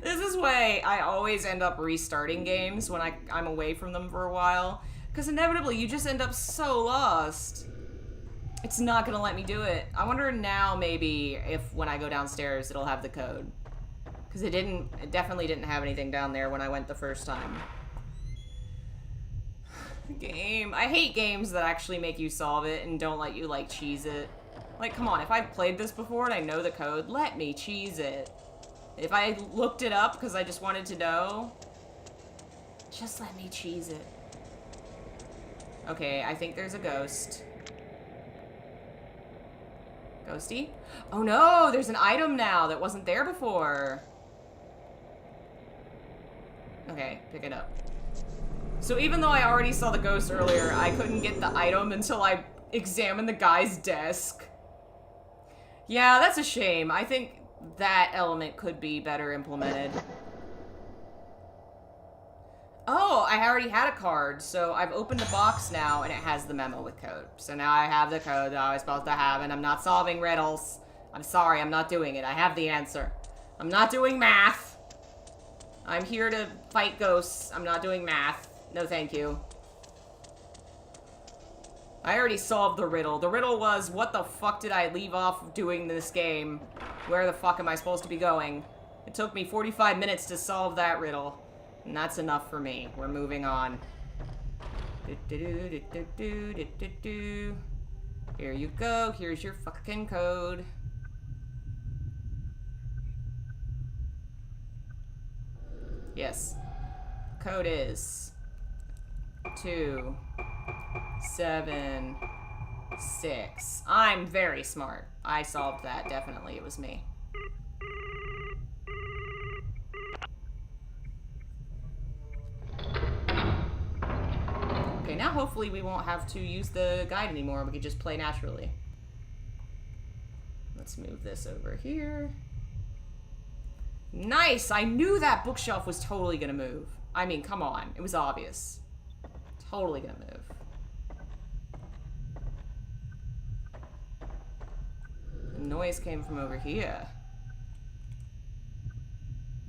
This is why I always end up restarting games when I'm away from them for a while. Because inevitably you just end up so lost. It's not gonna let me do it. I wonder now maybe if when I go downstairs it'll have the code. Because it definitely didn't have anything down there when I went the first time. Game. I hate games that actually make you solve it and don't let you like cheese it. Like, come on, if I've played this before and I know the code, let me cheese it. If I looked it up because I just wanted to know, just let me cheese it. Okay, I think there's a ghost. Ghosty? Oh no, there's an item now that wasn't there before. Okay, pick it up. So even though I already saw the ghost earlier, I couldn't get the item until I examined the guy's desk. Yeah, that's a shame. I think that element could be better implemented. Oh, I already had a card, so I've opened the box now, and it has the memo with code. So now I have the code that I was supposed to have, and I'm not solving riddles. I'm sorry, I'm not doing it. I have the answer. I'm not doing math. I'm here to fight ghosts. I'm not doing math. No, thank you. I already solved the riddle. The riddle was, what the fuck did I leave off doing this game? Where the fuck am I supposed to be going? It took me 45 minutes to solve that riddle. And that's enough for me. We're moving on. Here you go. Here's your fucking code. Yes. Code is 2, 7, 6. I'm very smart. I solved that. Definitely. It was me. Okay, now hopefully we won't have to use the guide anymore. We can just play naturally. Let's move this over here. Nice! I knew that bookshelf was totally gonna move. I mean, come on. It was obvious. Totally gonna move. The noise came from over here.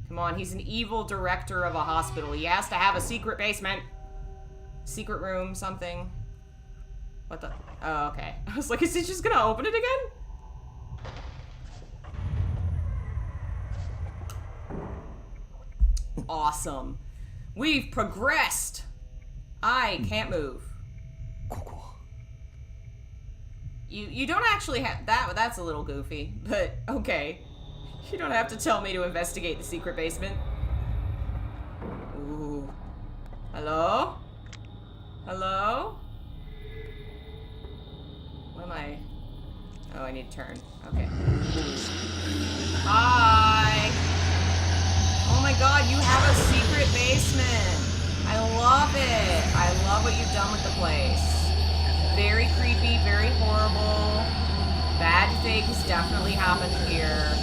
Come on, he's an evil director of a hospital. He has to have a secret basement. Secret room, something. What the? Oh, okay. I was like, is he just gonna open it again? Awesome. We've progressed. I can't move. You don't actually have that. That's a little goofy, but okay. You don't have to tell me to investigate the secret basement. Ooh. Hello? Hello? What am I? Oh, I need to turn. Okay. Hi. Oh my god, you have a secret basement. I love it. I love what you've done with the place. Very creepy, very horrible. Bad things definitely happened here.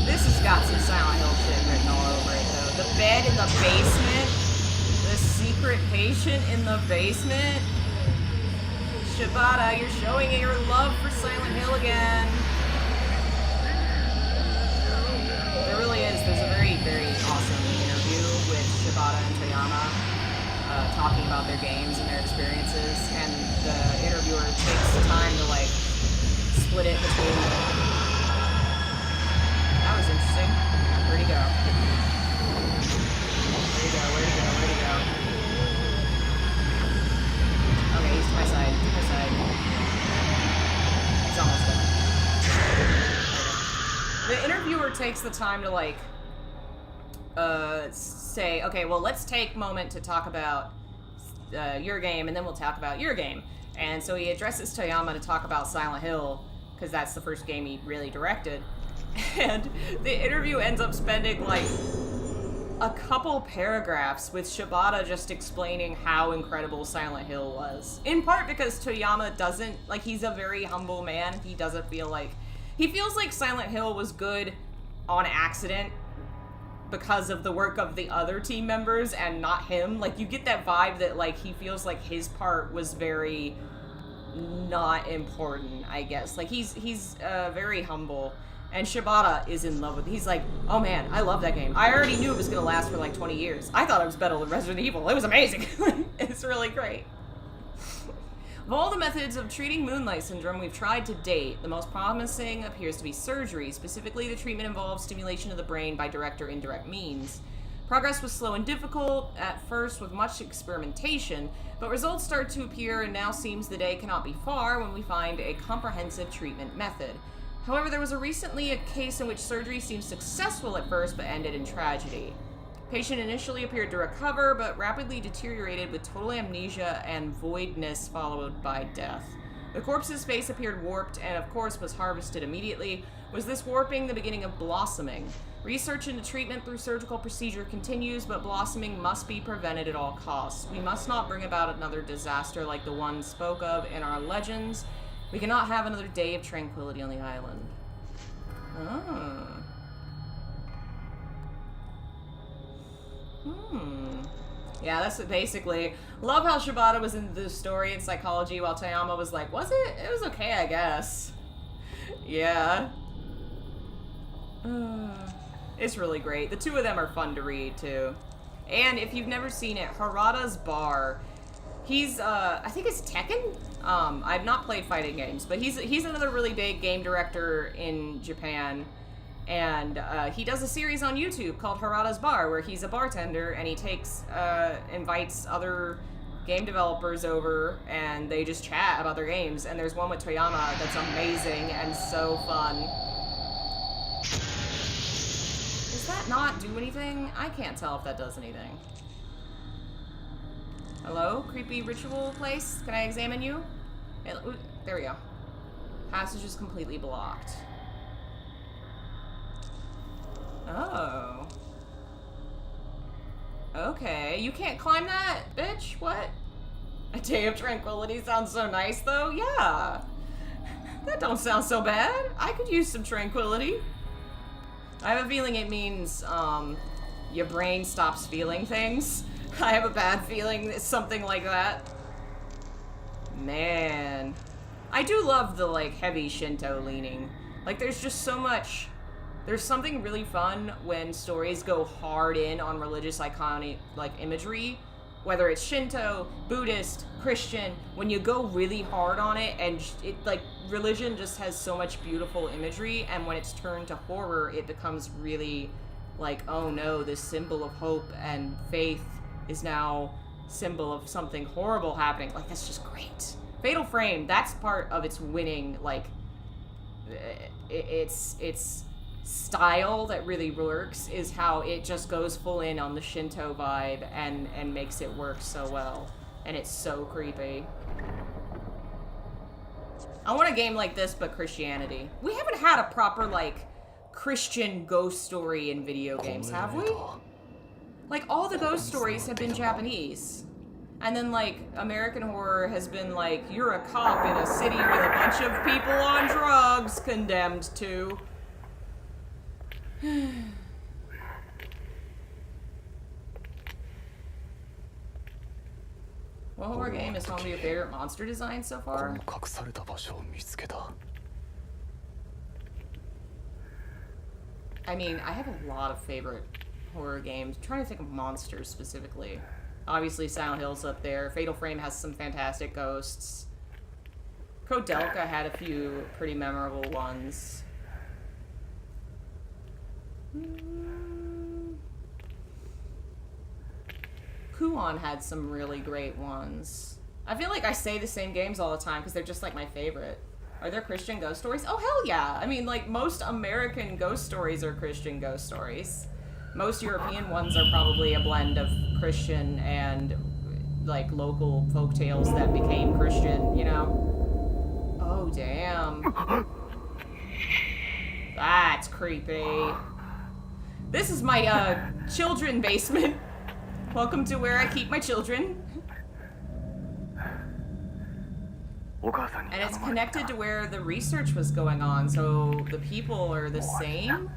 This has got some Silent Hill shit written all over it, though. The bed in the basement. The secret patient in the basement. Shibata, you're showing your love for Silent Hill again. There really is. There's a very, very awesome interview with Shibata and Toyama talking about their games and their experiences, and the interviewer takes the time to, like, split it between them. That was interesting. Where'd he go? Where'd he go? Where'd he go? Where'd he go? Okay, he's to my side. To my side. He's almost done. The interviewer takes the time to, like, say, okay, well, let's take a moment to talk about your game, and then we'll talk about your game. And so he addresses Toyama to talk about Silent Hill, because that's the first game he really directed. And the interview ends up spending, like, a couple paragraphs with Shibata just explaining how incredible Silent Hill was. In part because Toyama doesn't, like, he's a very humble man. He doesn't feel like, he feels like Silent Hill was good on accident because of the work of the other team members and not him. Like, you get that vibe that, like, he feels like his part was very not important, I guess. Like, he's very humble. And Shibata is in love with it. He's like, oh man, I love that game. I already knew it was going to last for like 20 years. I thought it was better than Resident Evil. It was amazing. It's really great. Of all the methods of treating Moonlight Syndrome we've tried to date, the most promising appears to be surgery. Specifically, the treatment involves stimulation of the brain by direct or indirect means. Progress was slow and difficult at first with much experimentation, but results start to appear, and now seems the day cannot be far when we find a comprehensive treatment method. However, there was recently a case in which surgery seemed successful at first but ended in tragedy. Patient initially appeared to recover, but rapidly deteriorated with total amnesia and voidness followed by death. The corpse's face appeared warped and, of course, was harvested immediately. Was this warping the beginning of blossoming? Research into treatment through surgical procedure continues, but blossoming must be prevented at all costs. We must not bring about another disaster like the one spoke of in our legends. We cannot have another day of tranquility on the island. Oh. Yeah, that's it basically. Love how Shibata was into the story and psychology while Toyama was like, was it? It was okay, I guess. Yeah. It's really great. The two of them are fun to read, too. And if you've never seen it, Harada's Bar... He's, I think it's Tekken? I've not played fighting games, but he's another really big game director in Japan, and he does a series on YouTube called Harada's Bar, where he's a bartender, and he invites other game developers over, and they just chat about their games, and there's one with Toyama that's amazing and so fun. Does that not do anything? I can't tell if that does anything. Hello, creepy ritual place? Can I examine you? There we go. Passage is completely blocked. Oh. Okay, you can't climb that, bitch? What? A day of tranquility sounds so nice, though. Yeah. That don't sound so bad. I could use some tranquility. I have a feeling it means, your brain stops feeling things. I have a bad feeling it's something like that. Man. I do love the, like, heavy Shinto leaning. Like, there's just so much... There's something really fun when stories go hard in on religious iconic, like, imagery. Whether it's Shinto, Buddhist, Christian, when you go really hard on it, and it, like, religion just has so much beautiful imagery, and when it's turned to horror, it becomes really like, oh no, this symbol of hope and faith is now symbol of something horrible happening. Like, that's just great. Fatal Frame, that's part of its winning, like, its style that really works is how it just goes full in on the Shinto vibe and makes it work so well. And it's so creepy. I want a game like this, but Christianity. We haven't had a proper, like, Christian ghost story in video games, have we? Like, all the ghost stories have been Japanese. And then, like, American horror has been like, you're a cop in a city with a bunch of people on drugs condemned to. What horror game is home to your favorite monster design so far? I mean, I have a lot of favorite horror games. I'm trying to think of monsters specifically. Obviously, Silent Hill's up there. Fatal Frame has some fantastic ghosts. Kodelka had a few pretty memorable ones. Kuon had some really great ones. I feel like I say the same games all the time because they're just like my favorite. Are there Christian ghost stories? Oh, hell yeah. I mean, like, most American ghost stories are Christian ghost stories. Most European ones are probably a blend of Christian and, like, local folktales that became Christian, you know? Oh, damn. That's creepy. This is my, children basement. Welcome to where I keep my children. And it's connected to where the research was going on, so the people are the same?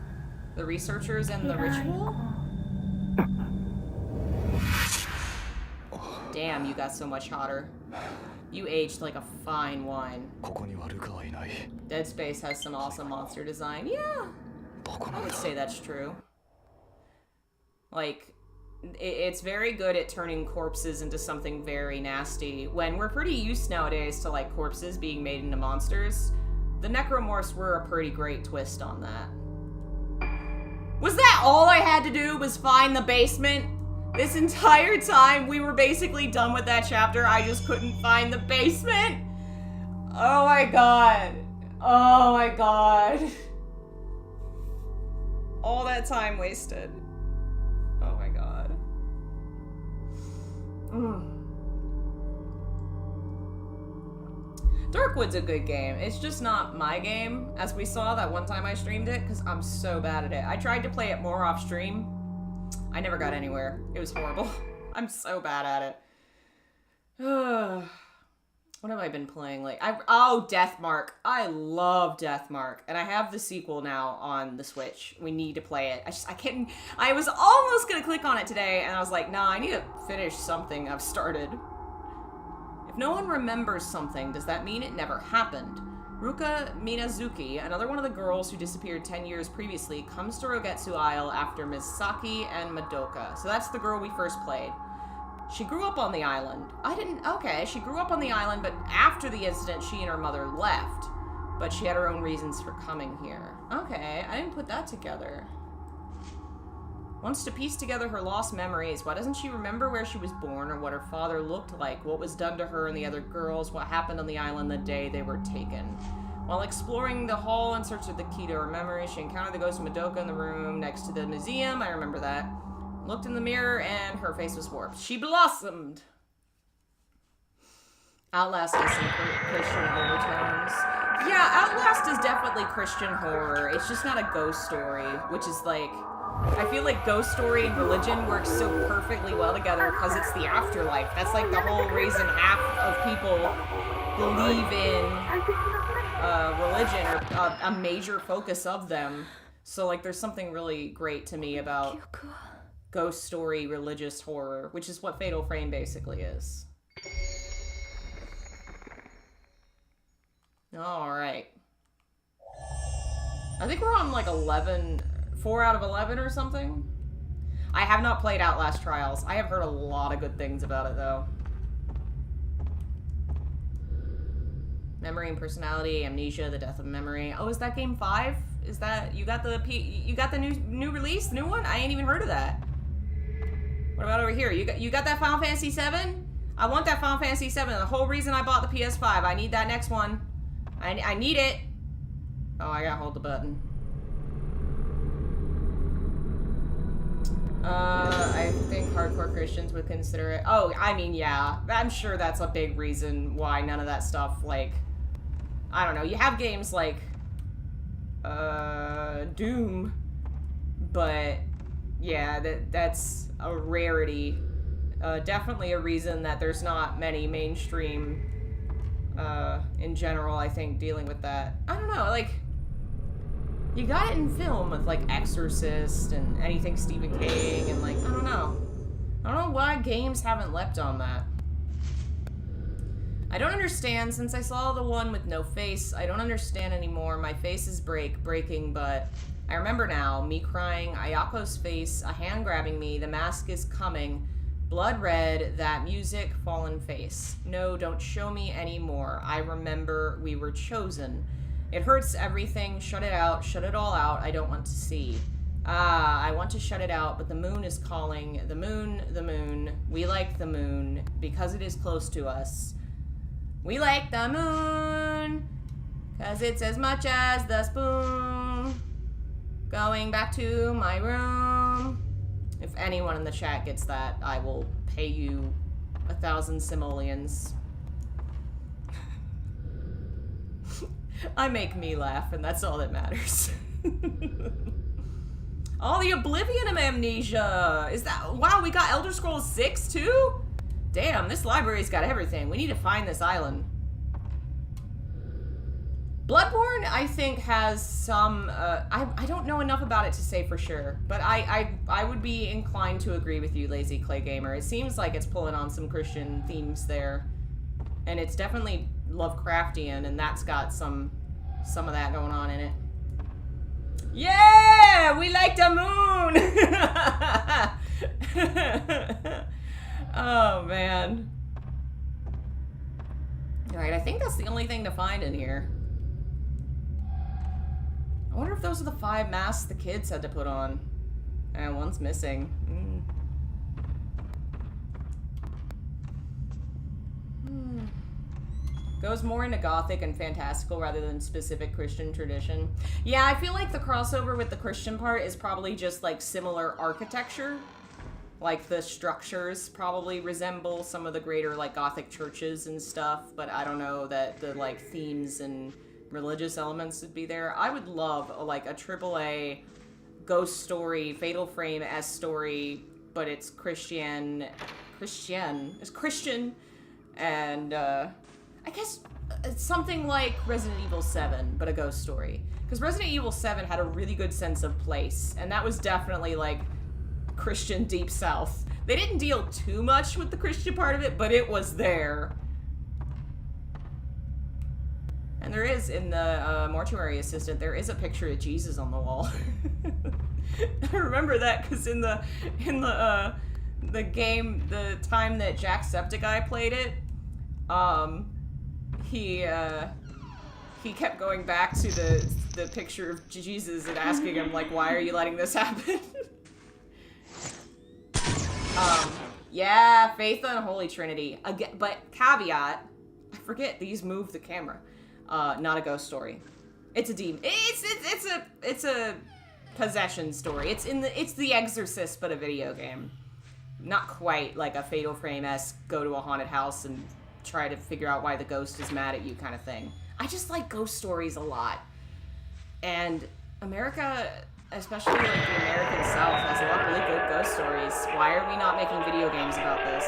The researchers and the ritual? Damn, you got so much hotter. You aged like a fine wine. Dead Space has some awesome monster design. Yeah, I would say that's true. Like, it's very good at turning corpses into something very nasty. When we're pretty used nowadays to, like, corpses being made into monsters, the Necromorphs were a pretty great twist on that. Was that all I had to do was find the basement? This entire time we were basically done with that chapter, I just couldn't find the basement? Oh my god. Oh my god. All that time wasted. Oh my god. Darkwood's a good game. It's just not my game, as we saw that one time I streamed it, because I'm so bad at it. I tried to play it more off stream. I never got anywhere. It was horrible. I'm so bad at it. What have I been playing? Like, oh, Deathmark. I love Deathmark, and I have the sequel now on the Switch. We need to play it. I can't. I was almost gonna click on it today, and I was like, nah, I need to finish something I've started. If no one remembers something, does that mean it never happened? Ruka Minazuki, another one of the girls who disappeared 10 years previously, comes to Rogetsu Isle after Misaki and Madoka. So that's the girl we first played. She grew up on the island. Okay, she grew up on the island, but after the incident, she and her mother left. But she had her own reasons for coming here. Okay, I didn't put that together. Wants to piece together her lost memories. Why doesn't she remember where she was born or what her father looked like, what was done to her and the other girls, what happened on the island the day they were taken? While exploring the hall in search of the key to her memory, she encountered the ghost of Madoka in the room next to the museum. I remember that. Looked in the mirror and her face was warped. She blossomed. Outlast has some Christian overtones. Yeah, Outlast is definitely Christian horror. It's just not a ghost story, which is like... I feel like ghost story and religion work so perfectly well together because it's the afterlife. That's like the whole reason half of people believe in religion, or a major focus of them. So like there's something really great to me about ghost story religious horror, which is what Fatal Frame basically is. Alright. I think we're on like 4 out of 11 or something. I have not played Outlast Trials. I have heard a lot of good things about it, though. Memory and personality, amnesia, the death of memory. Oh, is that game 5? Is that you got the new release, new one? I ain't even heard of that. What about over here? You got that Final Fantasy 7? I want that Final Fantasy 7. The whole reason I bought the PS5. I need that next one. I need it. Oh, I gotta hold the button. I think hardcore Christians would consider it. Oh, I mean, yeah. I'm sure that's a big reason why none of that stuff, like, I don't know. You have games like, Doom, but, yeah, that's a rarity. Definitely a reason that there's not many mainstream, in general, I think, dealing with that. I don't know, like, you got it in film with, like, Exorcist and anything Stephen King and, like, I don't know. I don't know why games haven't leapt on that. I don't understand, since I saw the one with no face, I don't understand anymore. My face is breaking, but I remember now, me crying, Ayako's face, a hand grabbing me, the mask is coming, blood red, that music, fallen face. No, don't show me anymore. I remember we were chosen. It hurts everything. Shut it out. Shut it all out. I don't want to see. I want to shut it out, but the moon is calling. The moon, the moon. We like the moon because it is close to us. We like the moon because it's as much as the spoon. Going back to my room. If anyone in the chat gets that, I will pay you 1,000 simoleons. I make me laugh, and that's all that matters. Oh, the Oblivion of Amnesia! Is that... Wow, we got Elder Scrolls 6, too? Damn, this library's got everything. We need to find this island. Bloodborne, I think, has some... I don't know enough about it to say for sure, but I would be inclined to agree with you, Lazy Clay Gamer. It seems like it's pulling on some Christian themes there. And it's definitely Lovecraftian, and that's got some of that going on in it. Yeah! We like the moon! Oh, man. Alright, I think that's the only thing to find in here. I wonder if those are the 5 masks the kids had to put on. And one's missing. Goes more into gothic and fantastical rather than specific Christian tradition. Yeah, I feel like the crossover with the Christian part is probably just like similar architecture. Like the structures probably resemble some of the greater like gothic churches and stuff, but I don't know that the like themes and religious elements would be there. I would love like a AAA ghost story, Fatal Frame-esque story, but it's Christian, and I guess it's something like Resident Evil 7, but a ghost story. Because Resident Evil 7 had a really good sense of place, and that was definitely, like, Christian Deep South. They didn't deal too much with the Christian part of it, but it was there. And there is, in the mortuary assistant, there is a picture of Jesus on the wall. I remember that, because in the game, the time that Jacksepticeye played it, he kept going back to the picture of Jesus and asking him, like, why are you letting this happen? Yeah, Faith and Holy Trinity. Again, but caveat, I forget, these move the camera. Not a ghost story. It's a demon. It's a possession story. It's the Exorcist, but a video game. Not quite like a Fatal Frame-esque go to a haunted house and try to figure out why the ghost is mad at you kind of thing. I just like ghost stories a lot. And America, especially like the American South, has a lot of really good ghost stories. Why are we not making video games about this?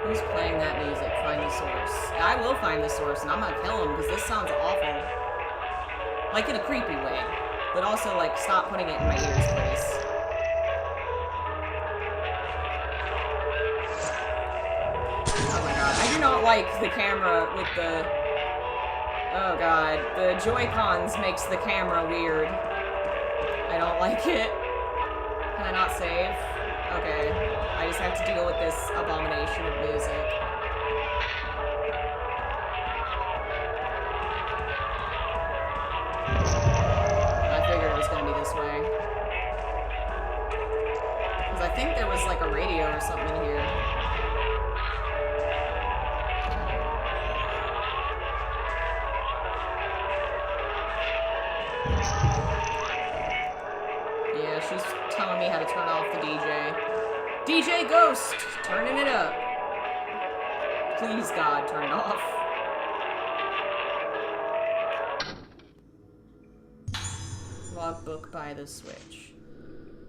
Who's playing that music? Find the source. I will find the source, and I'm gonna kill him because this sounds awful. Like in a creepy way. But also, like, stop putting it in my ears, please. Oh my god. I do not like the camera with the... Oh god. The Joy-Cons makes the camera weird. I don't like it. Can I not save? Okay. I just have to deal with this abomination of music. or something in here. Yeah, she's telling me how to turn off the DJ. DJ Ghost! Turning it up. Please, God, turn it off. Logbook by the switch.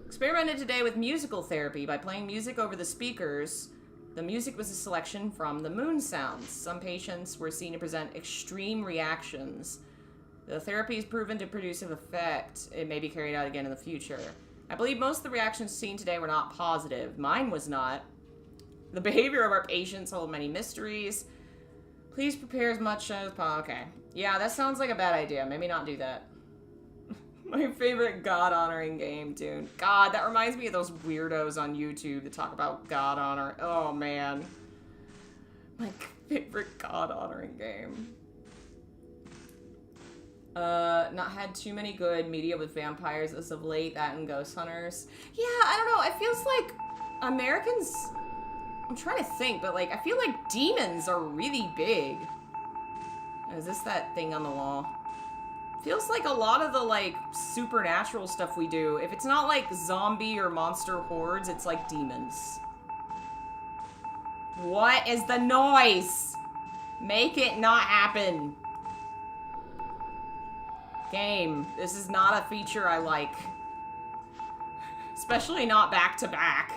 Experimented today with musical therapy by playing music over the speakers. The music was a selection from the moon sounds. Some patients were seen to present extreme reactions. The therapy is proven to produce an effect. It may be carried out again in the future. I believe most of the reactions seen today were not positive. Mine was not. The behavior of our patients hold many mysteries. Please prepare as much as possible. Okay. Yeah, that sounds like a bad idea. Maybe not do that. My favorite God-honoring game, dude. God, that reminds me of those weirdos on YouTube that talk about God honor. Oh, man. My favorite God-honoring game. Not had too many good media with vampires as of late, that and Ghost Hunters. Yeah, I don't know, it feels like Americans... I'm trying to think, but like, I feel like demons are really big. Is this that thing on the wall? Feels like a lot of the, like, supernatural stuff we do, if it's not, like, zombie or monster hordes, it's, like, demons. What is the noise? Make it not happen. Game, this is not a feature I like. Especially not back-to-back.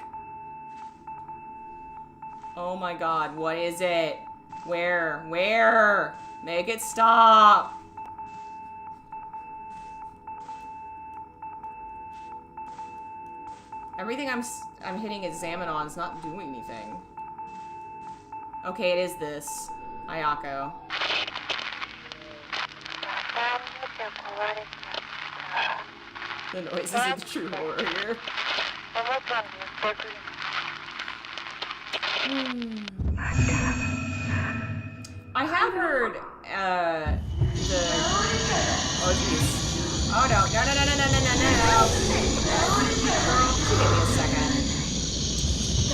Oh my god, what is it? Where? Where? Make it stop. Everything I'm hitting examine on is not doing anything. Okay, it is this. Ayako. The noises of the true warrior. I have heard, oh jeez. Oh no, no. Girl, give me a second.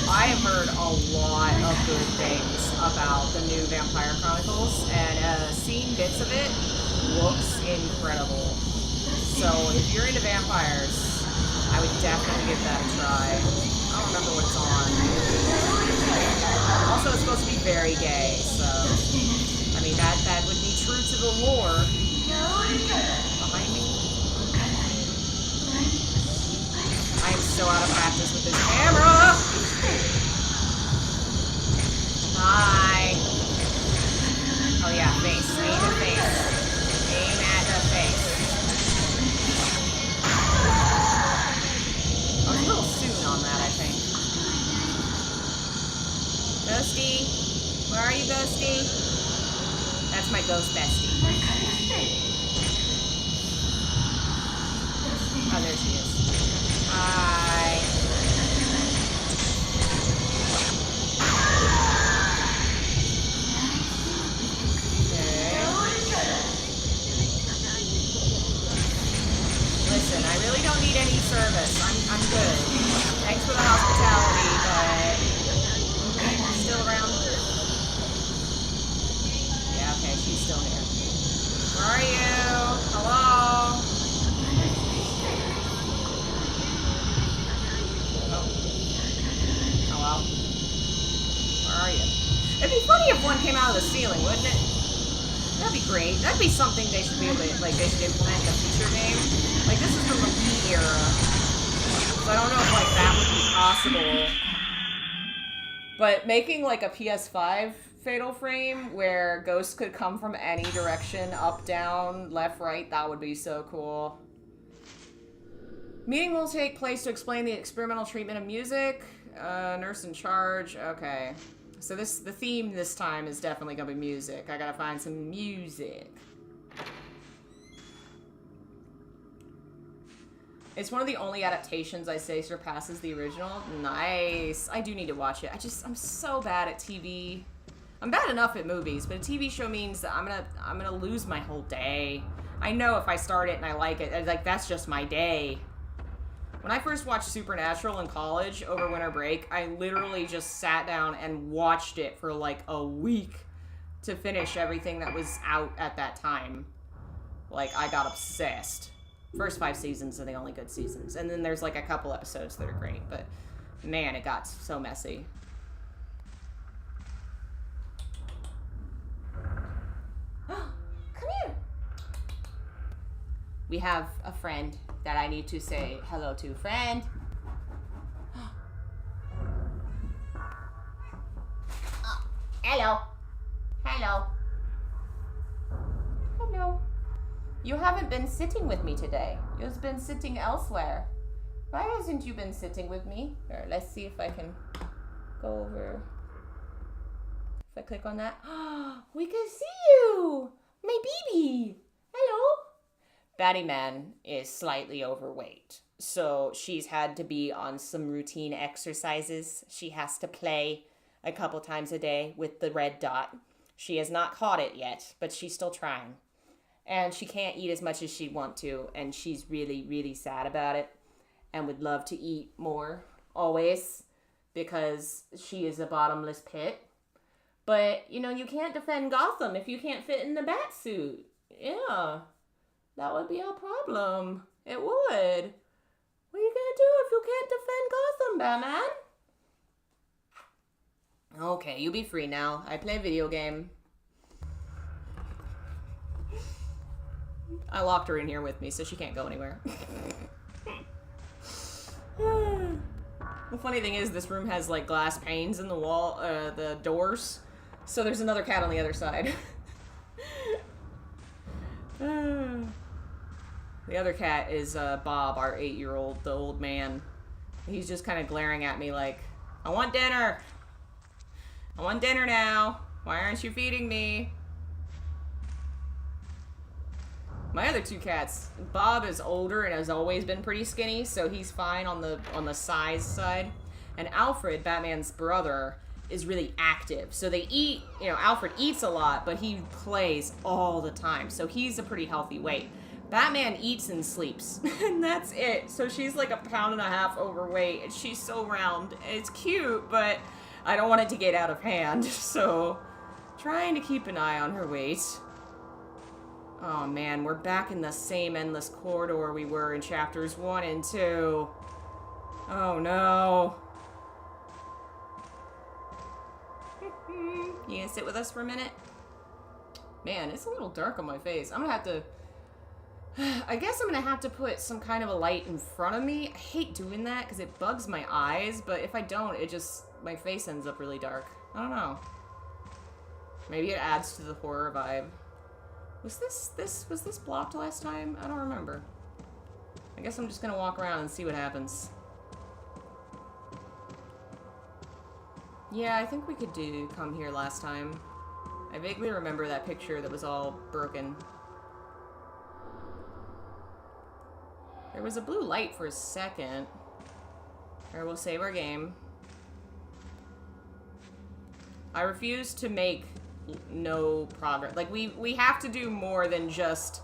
I have heard a lot of good things about the new Vampire Chronicles, and seeing bits of it looks incredible. So if you're into vampires, I would definitely give that a try. I don't remember what it's on. Also, it's supposed to be very gay, so I mean that would be true to the lore. Behind me. I am so out of practice with this camera! Hi! Oh yeah, face. Aim at face. Aim at the face. I was a little soon on that, I think. Ghosty? Where are you, Ghosty? That's my ghost bestie. Oh, there she is. Hi. Listen, I really don't need any service. I'm good. Thanks for the hospitality, but still around? Yeah, okay, she's still here. Where are you? Hello? Oh. Hello? Where are you? It'd be funny if one came out of the ceiling, wouldn't it? That'd be great. That'd be something they should be able to, like, they should implement in a future game. Like, this is from the Wii era. So I don't know if, like, that would be possible. But making, like, a PS5 Fatal Frame where ghosts could come from any direction, up, down, left, right, that would be so cool. Meeting will take place to explain the experimental treatment of music. Nurse in charge. Okay. So the theme this time is definitely gonna be music. I gotta find some music. It's one of the only adaptations I say surpasses the original. Nice. I do need to watch it. I'm so bad at TV. I'm bad enough at movies, but a TV show means that I'm gonna lose my whole day. I know if I start it and I like it, like, that's just my day. When I first watched Supernatural in college over winter break, I literally just sat down and watched it for like a week to finish everything that was out at that time. Like, I got obsessed. First 5 seasons are the only good seasons. And then there's like a couple episodes that are great. But, man, it got so messy. Come here. We have a friend that I need to say hello to. Friend. Oh, hello. Hello. Hello. You haven't been sitting with me today. You've been sitting elsewhere. Why hasn't you been sitting with me? Here, let's see if I can go over. If I click on that. We can see you! My baby! Hello! Batty Man is slightly overweight. So she's had to be on some routine exercises. She has to play a couple times a day with the red dot. She has not caught it yet, but she's still trying. And she can't eat as much as she'd want to, and she's really, really sad about it and would love to eat more, always, because she is a bottomless pit. But, you know, you can't defend Gotham if you can't fit in the bat suit. Yeah, that would be a problem. It would. What are you gonna do if you can't defend Gotham, Batman? Okay, you be free now. I play a video game. I locked her in here with me, so she can't go anywhere. The funny thing is, this room has, like, glass panes in the wall, the doors. So there's another cat on the other side. The other cat is, Bob, our 8-year-old, the old man. He's just kind of glaring at me like, I want dinner! I want dinner now! Why aren't you feeding me? My other 2 cats, Bob is older and has always been pretty skinny, so he's fine on the size side. And Alfred, Batman's brother, is really active. So they eat, you know, Alfred eats a lot, but he plays all the time. So he's a pretty healthy weight. Batman eats and sleeps, and that's it. So she's like 1.5 pounds overweight, and she's so round. It's cute, but I don't want it to get out of hand, so trying to keep an eye on her weight. Oh man, we're back in the same endless corridor we were in chapters 1 and 2. Oh no. You gonna sit with us for a minute? Man, it's a little dark on my face. I'm gonna have to... I guess I'm gonna have to put some kind of a light in front of me. I hate doing that because it bugs my eyes, but if I don't, it just... my face ends up really dark. I don't know. Maybe it adds to the horror vibe. Was this blocked last time? I don't remember. I guess I'm just gonna walk around and see what happens. Yeah, I think we could come here last time. I vaguely remember that picture that was all broken. There was a blue light for a second. Or we'll save our game. I refuse to make no progress. Like, we have to do more than just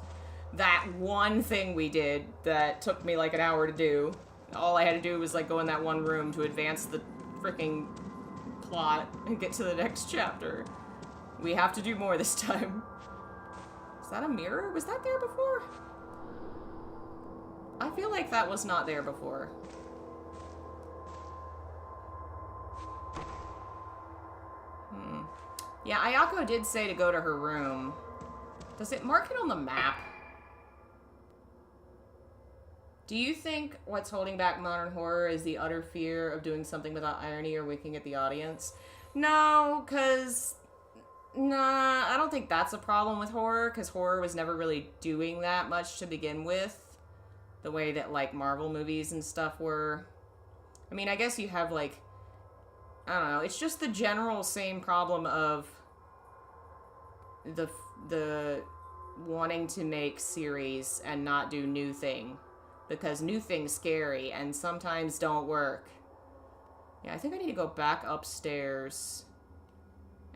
that one thing we did that took me like an hour to do. All I had to do was like go in that one room to advance the freaking plot and get to the next chapter. We have to do more this time. Is that a mirror? Was that there before? I feel like that was not there before. Yeah, Ayako did say to go to her room. Does it mark it on the map? Do you think what's holding back modern horror is the utter fear of doing something without irony or winking at the audience? No, because... Nah, I don't think that's a problem with horror, because horror was never really doing that much to begin with. The way that, like, Marvel movies and stuff were. I mean, I guess you have, like... I don't know, it's just the general same problem of the wanting to make series and not do new thing. Because new thing's scary and sometimes don't work. Yeah, I think I need to go back upstairs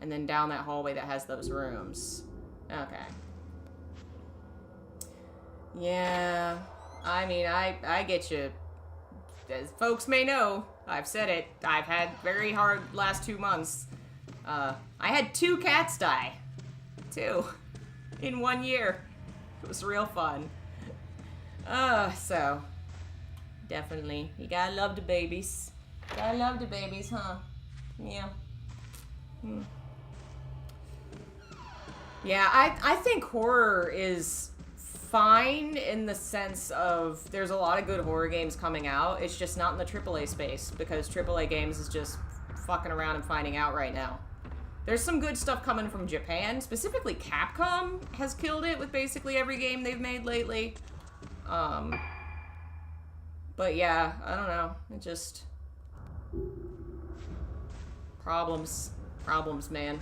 and then down that hallway that has those rooms. Okay. Yeah, I mean, I get you, as folks may know, I've said it, I've had very hard last 2 months. I had 2 cats die. 2. In 1 year. It was real fun. So, definitely, you gotta love the babies. Gotta love the babies, huh? Yeah. Yeah, I think horror is fine in the sense of there's a lot of good horror games coming out. It's just not in the AAA space because AAA games is just fucking around and finding out right now. There's some good stuff coming from Japan. Specifically, Capcom has killed it with basically every game they've made lately. But yeah, I don't know. It just... Problems, man.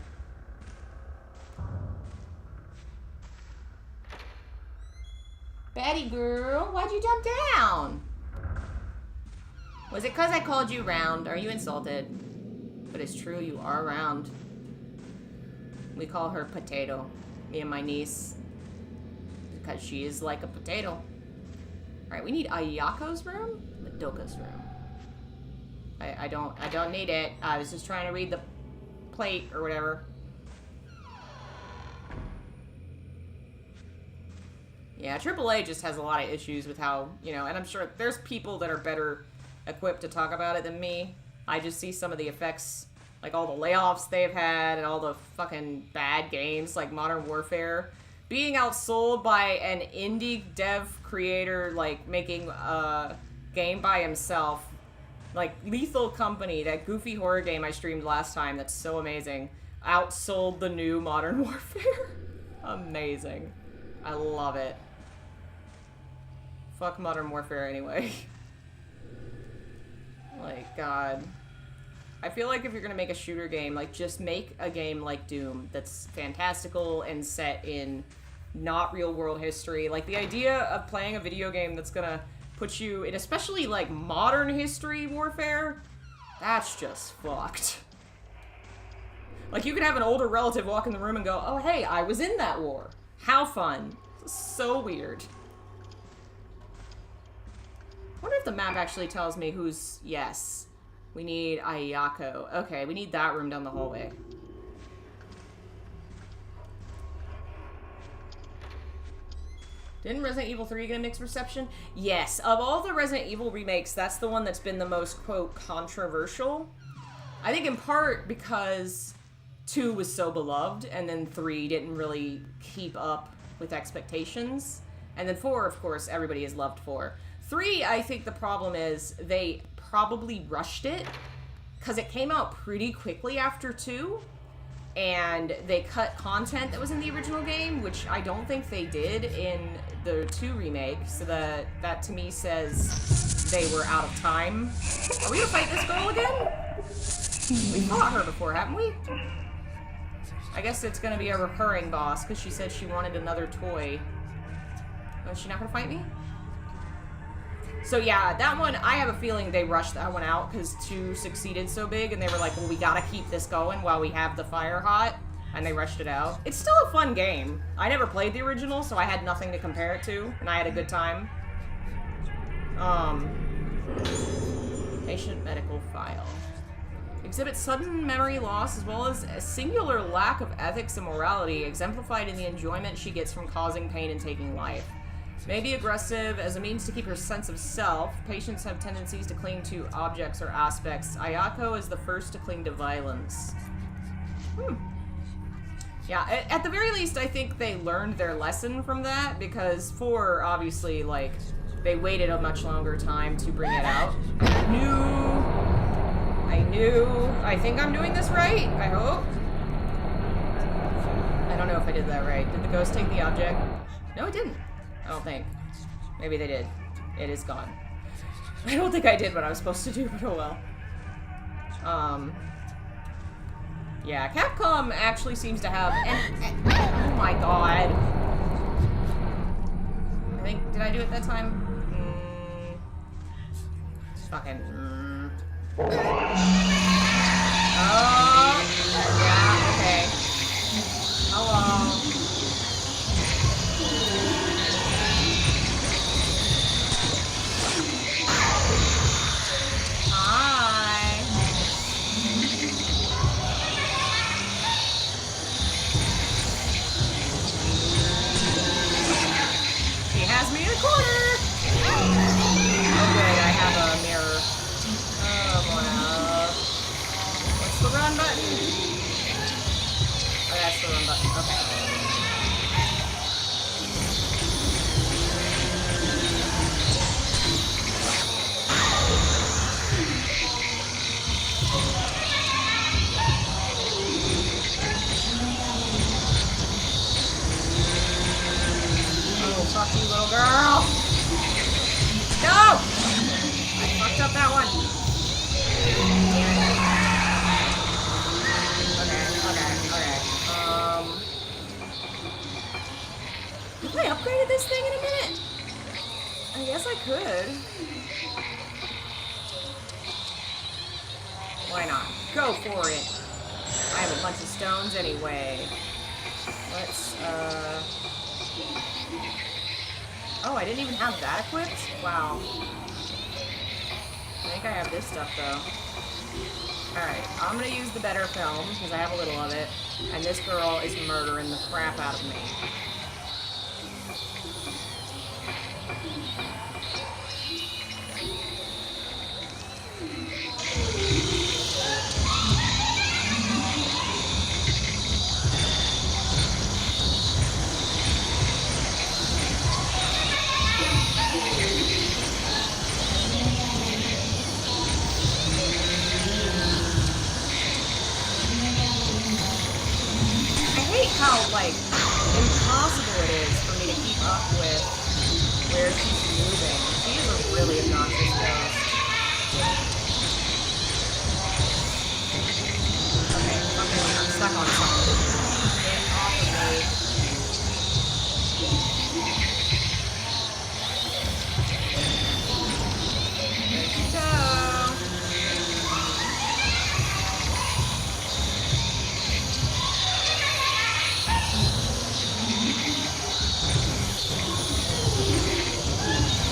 Betty girl, why'd you jump down? Was it because I called you round? Are you insulted? But it's true, you are round. We call her Potato, me and my niece, because she is like a potato. Alright, we need Ayako's room? Madoka's room. I don't need it. I was just trying to read the plate or whatever. Yeah, AAA just has a lot of issues with how, you know, and I'm sure there's people that are better equipped to talk about it than me. I just see some of the effects, like all the layoffs they've had and all the fucking bad games like Modern Warfare being outsold by an indie dev creator, like making a game by himself. Like Lethal Company, that goofy horror game I streamed last time that's so amazing, outsold the new Modern Warfare. Amazing. I love it. Fuck Modern Warfare anyway. Like, God. I feel like if you're gonna make a shooter game, like, just make a game like Doom that's fantastical and set in not real-world history. Like, the idea of playing a video game that's gonna put you in, especially, like, modern history warfare, that's just fucked. Like, you could have an older relative walk in the room and go, oh, hey, I was in that war. How fun. So weird. I wonder if the map actually tells me who's... Yes. We need Ayako. Okay, we need that room down the hallway. Didn't Resident Evil 3 get a mixed reception? Yes. Of all the Resident Evil remakes, that's the one that's been the most, quote, controversial. I think in part because 2 was so beloved, and then 3 didn't really keep up with expectations. And then 4, of course, everybody has loved 4. 3, I think the problem is they probably rushed it, because it came out pretty quickly after 2. And they cut content that was in the original game, which I don't think they did in the 2 remake, so that to me says they were out of time. Are we gonna fight this girl again? We fought her before, haven't we? I guess it's gonna be a recurring boss, because she said she wanted another toy. Oh, is she not gonna fight me? So yeah, that one, I have a feeling they rushed that one out because 2 succeeded so big and they were like, well, we gotta keep this going while we have the fire hot, and they rushed it out. It's still a fun game. I never played the original, so I had nothing to compare it to, and I had a good time. Patient medical file. Exhibits sudden memory loss as well as a singular lack of ethics and morality exemplified in the enjoyment she gets from causing pain and taking life. May be aggressive as a means to keep her sense of self. Patients have tendencies to cling to objects or aspects. Ayako is the first to cling to violence. Yeah, at the very least, I think they learned their lesson from that, because 4, obviously, like, they waited a much longer time to bring it out. I think I'm doing this right, I hope. I don't know if I did that right. Did the ghost take the object? No, it didn't. I don't think. Maybe they did. It is gone. I don't think I did what I was supposed to do, but oh well. Yeah, Capcom actually seems to have oh my god. I think, did I do it that time? Fucking, Oh, yeah, okay. Hello. the wrong button. Okay. Oh, fuck you, little girl! No! I fucked up that one. Damn it. Okay. Have I upgraded this thing in a minute? I guess I could. Why not? Go for it. I have a bunch of stones anyway. Let's, Oh, I didn't even have that equipped? Wow. I think I have this stuff, though. Alright, I'm gonna use the better film, because I have a little of it. And this girl is murdering the crap out of me. How, like, impossible it is for me to keep up with where she's moving. She is a really obnoxious ghost. Okay, I'm stuck on something. Get off of me. There you go.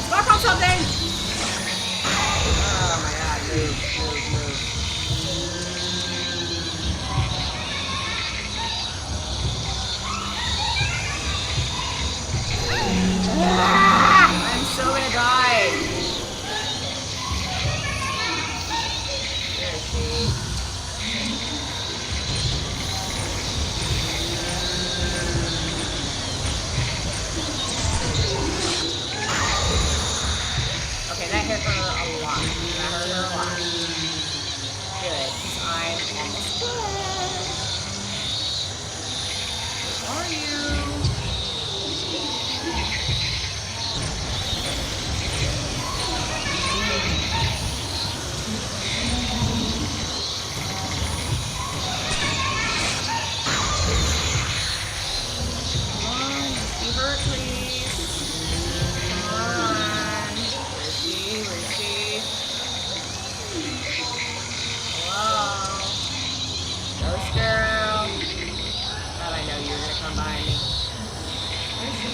Stuck on something! Oh my god, move. I'm so gonna die. Where is she? Okay, that hit her a lot. That hurt her a lot. Good, because I'm almost dead. Where are you? Come on, be hurt, please. Come on. Where's she? Hello? Ghost girl? Thought I know you were gonna come behind me. Where is she?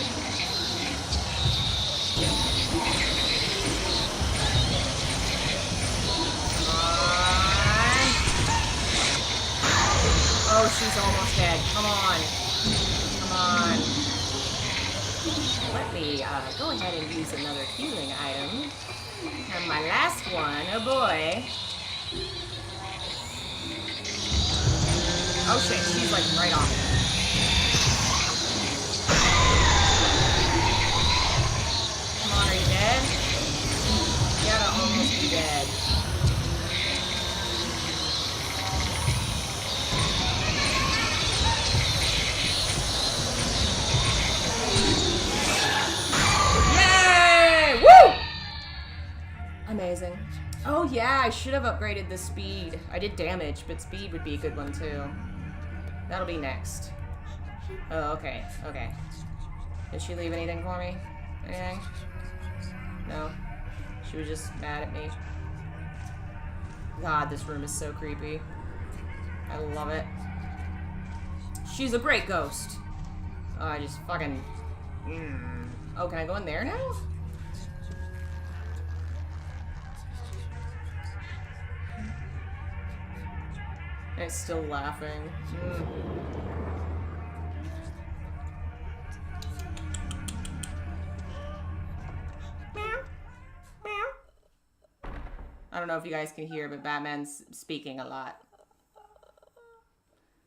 Oh, she's almost dead. Come on. Let me go ahead and use another healing item. And my last one, oh boy. Oh shit, she's like right on it. Come on, are you dead? You gotta almost be dead. Amazing. Oh yeah, I should have upgraded the speed. I did damage, but speed would be a good one too. That'll be next. Oh, okay. Did she leave anything for me? Anything? No? She was just mad at me. God, this room is so creepy. I love it. She's a great ghost. Oh, I just fucking... Oh, can I go in there now? It's still laughing. I don't know if you guys can hear, but Batman's speaking a lot.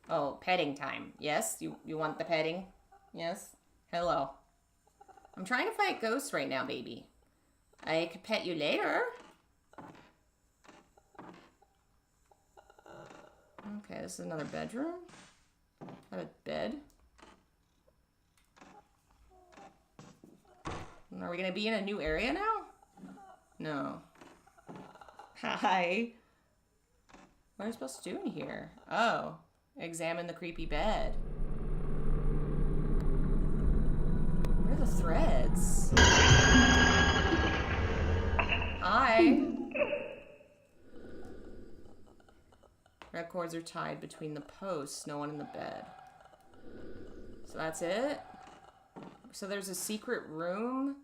Oh, petting time. Yes? You want the petting? Yes? Hello. I'm trying to fight ghosts right now, baby. I could pet you later. Okay, this is another bedroom. Got a bed. Are we gonna be in a new area now? No. Hi. What am I supposed to do in here? Oh. Examine the creepy bed. Where are the threads? Hi. Red cords are tied between the posts. No one in the bed. So that's it? So there's a secret room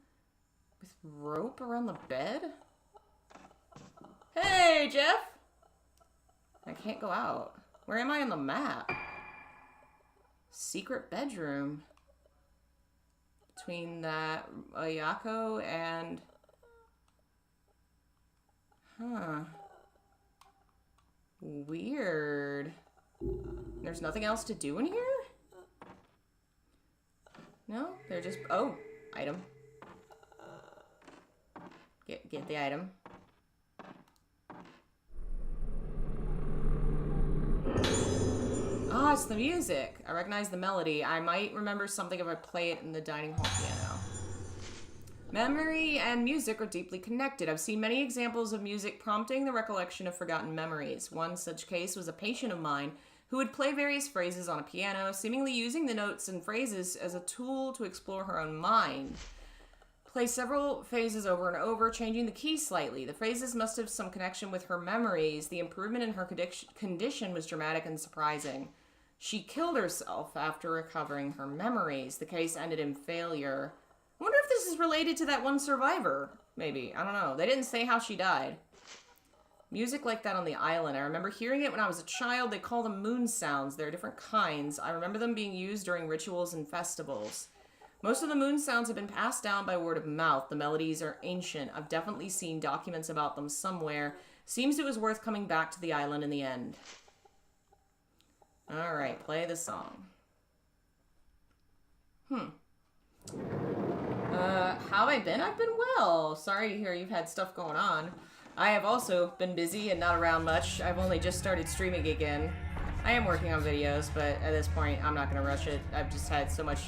with rope around the bed? Hey, Jeff! I can't go out. Where am I on the map? Secret bedroom. Between that Ayako and... Huh. Weird. There's nothing else to do in here? No? They're just... Oh! Item. Get the item. Ah, it's the music. I recognize the melody. I might remember something if I play it in the dining hall piano. Memory and music are deeply connected. I've seen many examples of music prompting the recollection of forgotten memories. One such case was a patient of mine who would play various phrases on a piano, seemingly using the notes and phrases as a tool to explore her own mind. Play several phases over and over, changing the key slightly. The phrases must have some connection with her memories. The improvement in her condition was dramatic and surprising. She killed herself after recovering her memories. The case ended in failure. I wonder if this is related to that one survivor. Maybe. I don't know. They didn't say how she died. Music like that on the island. I remember hearing it when I was a child. They call them moon sounds. There are different kinds. I remember them being used during rituals and festivals. Most of the moon sounds have been passed down by word of mouth. The melodies are ancient. I've definitely seen documents about them somewhere. Seems it was worth coming back to the island in the end. Alright, play the song. How have I been? I've been well. Sorry to hear you've had stuff going on. I have also been busy and not around much. I've only just started streaming again. I am working on videos, but at this point, I'm not going to rush it. I've just had so much...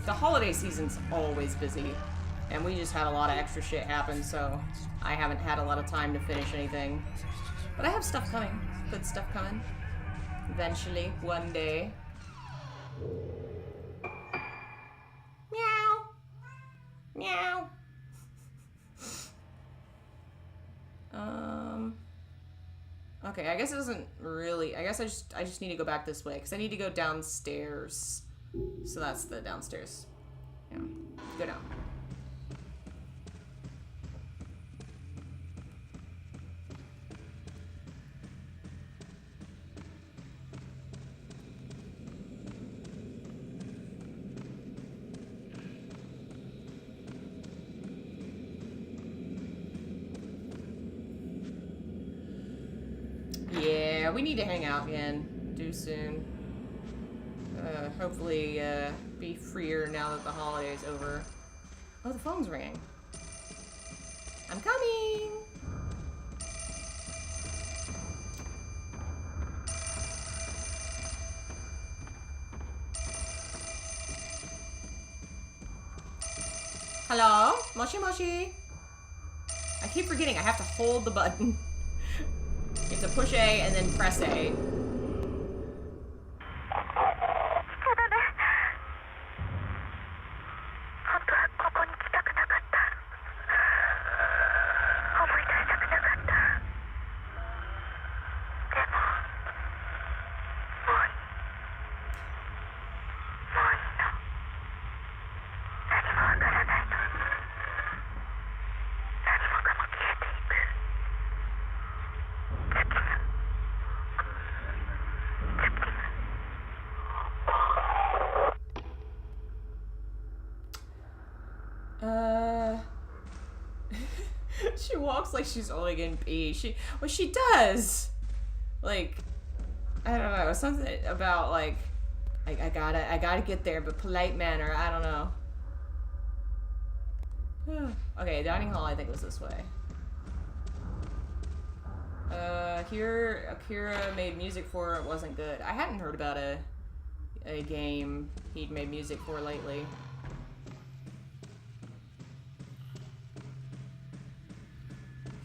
The holiday season's always busy, and we just had a lot of extra shit happen, so I haven't had a lot of time to finish anything. But I have stuff coming. Good stuff coming. Eventually, one day. Meow. Meow. Okay, I guess it doesn't really... I guess I just need to go back this way, because I need to go downstairs. So that's the downstairs. Yeah. Go down. Yeah, we need to hang out again. Do soon. Hopefully, be freer now that the holiday's over. Oh, the phone's ringing. I'm coming! Hello? Moshi moshi? I keep forgetting I have to hold the button. You have to push A and then press A. She walks like she's only getting pee. Well, she does. Like, I don't know, something about like I gotta get there, but polite manner, I don't know. Okay, dining hall I think was this way. Here Akira made music for, it wasn't good. I hadn't heard about a game he'd made music for lately.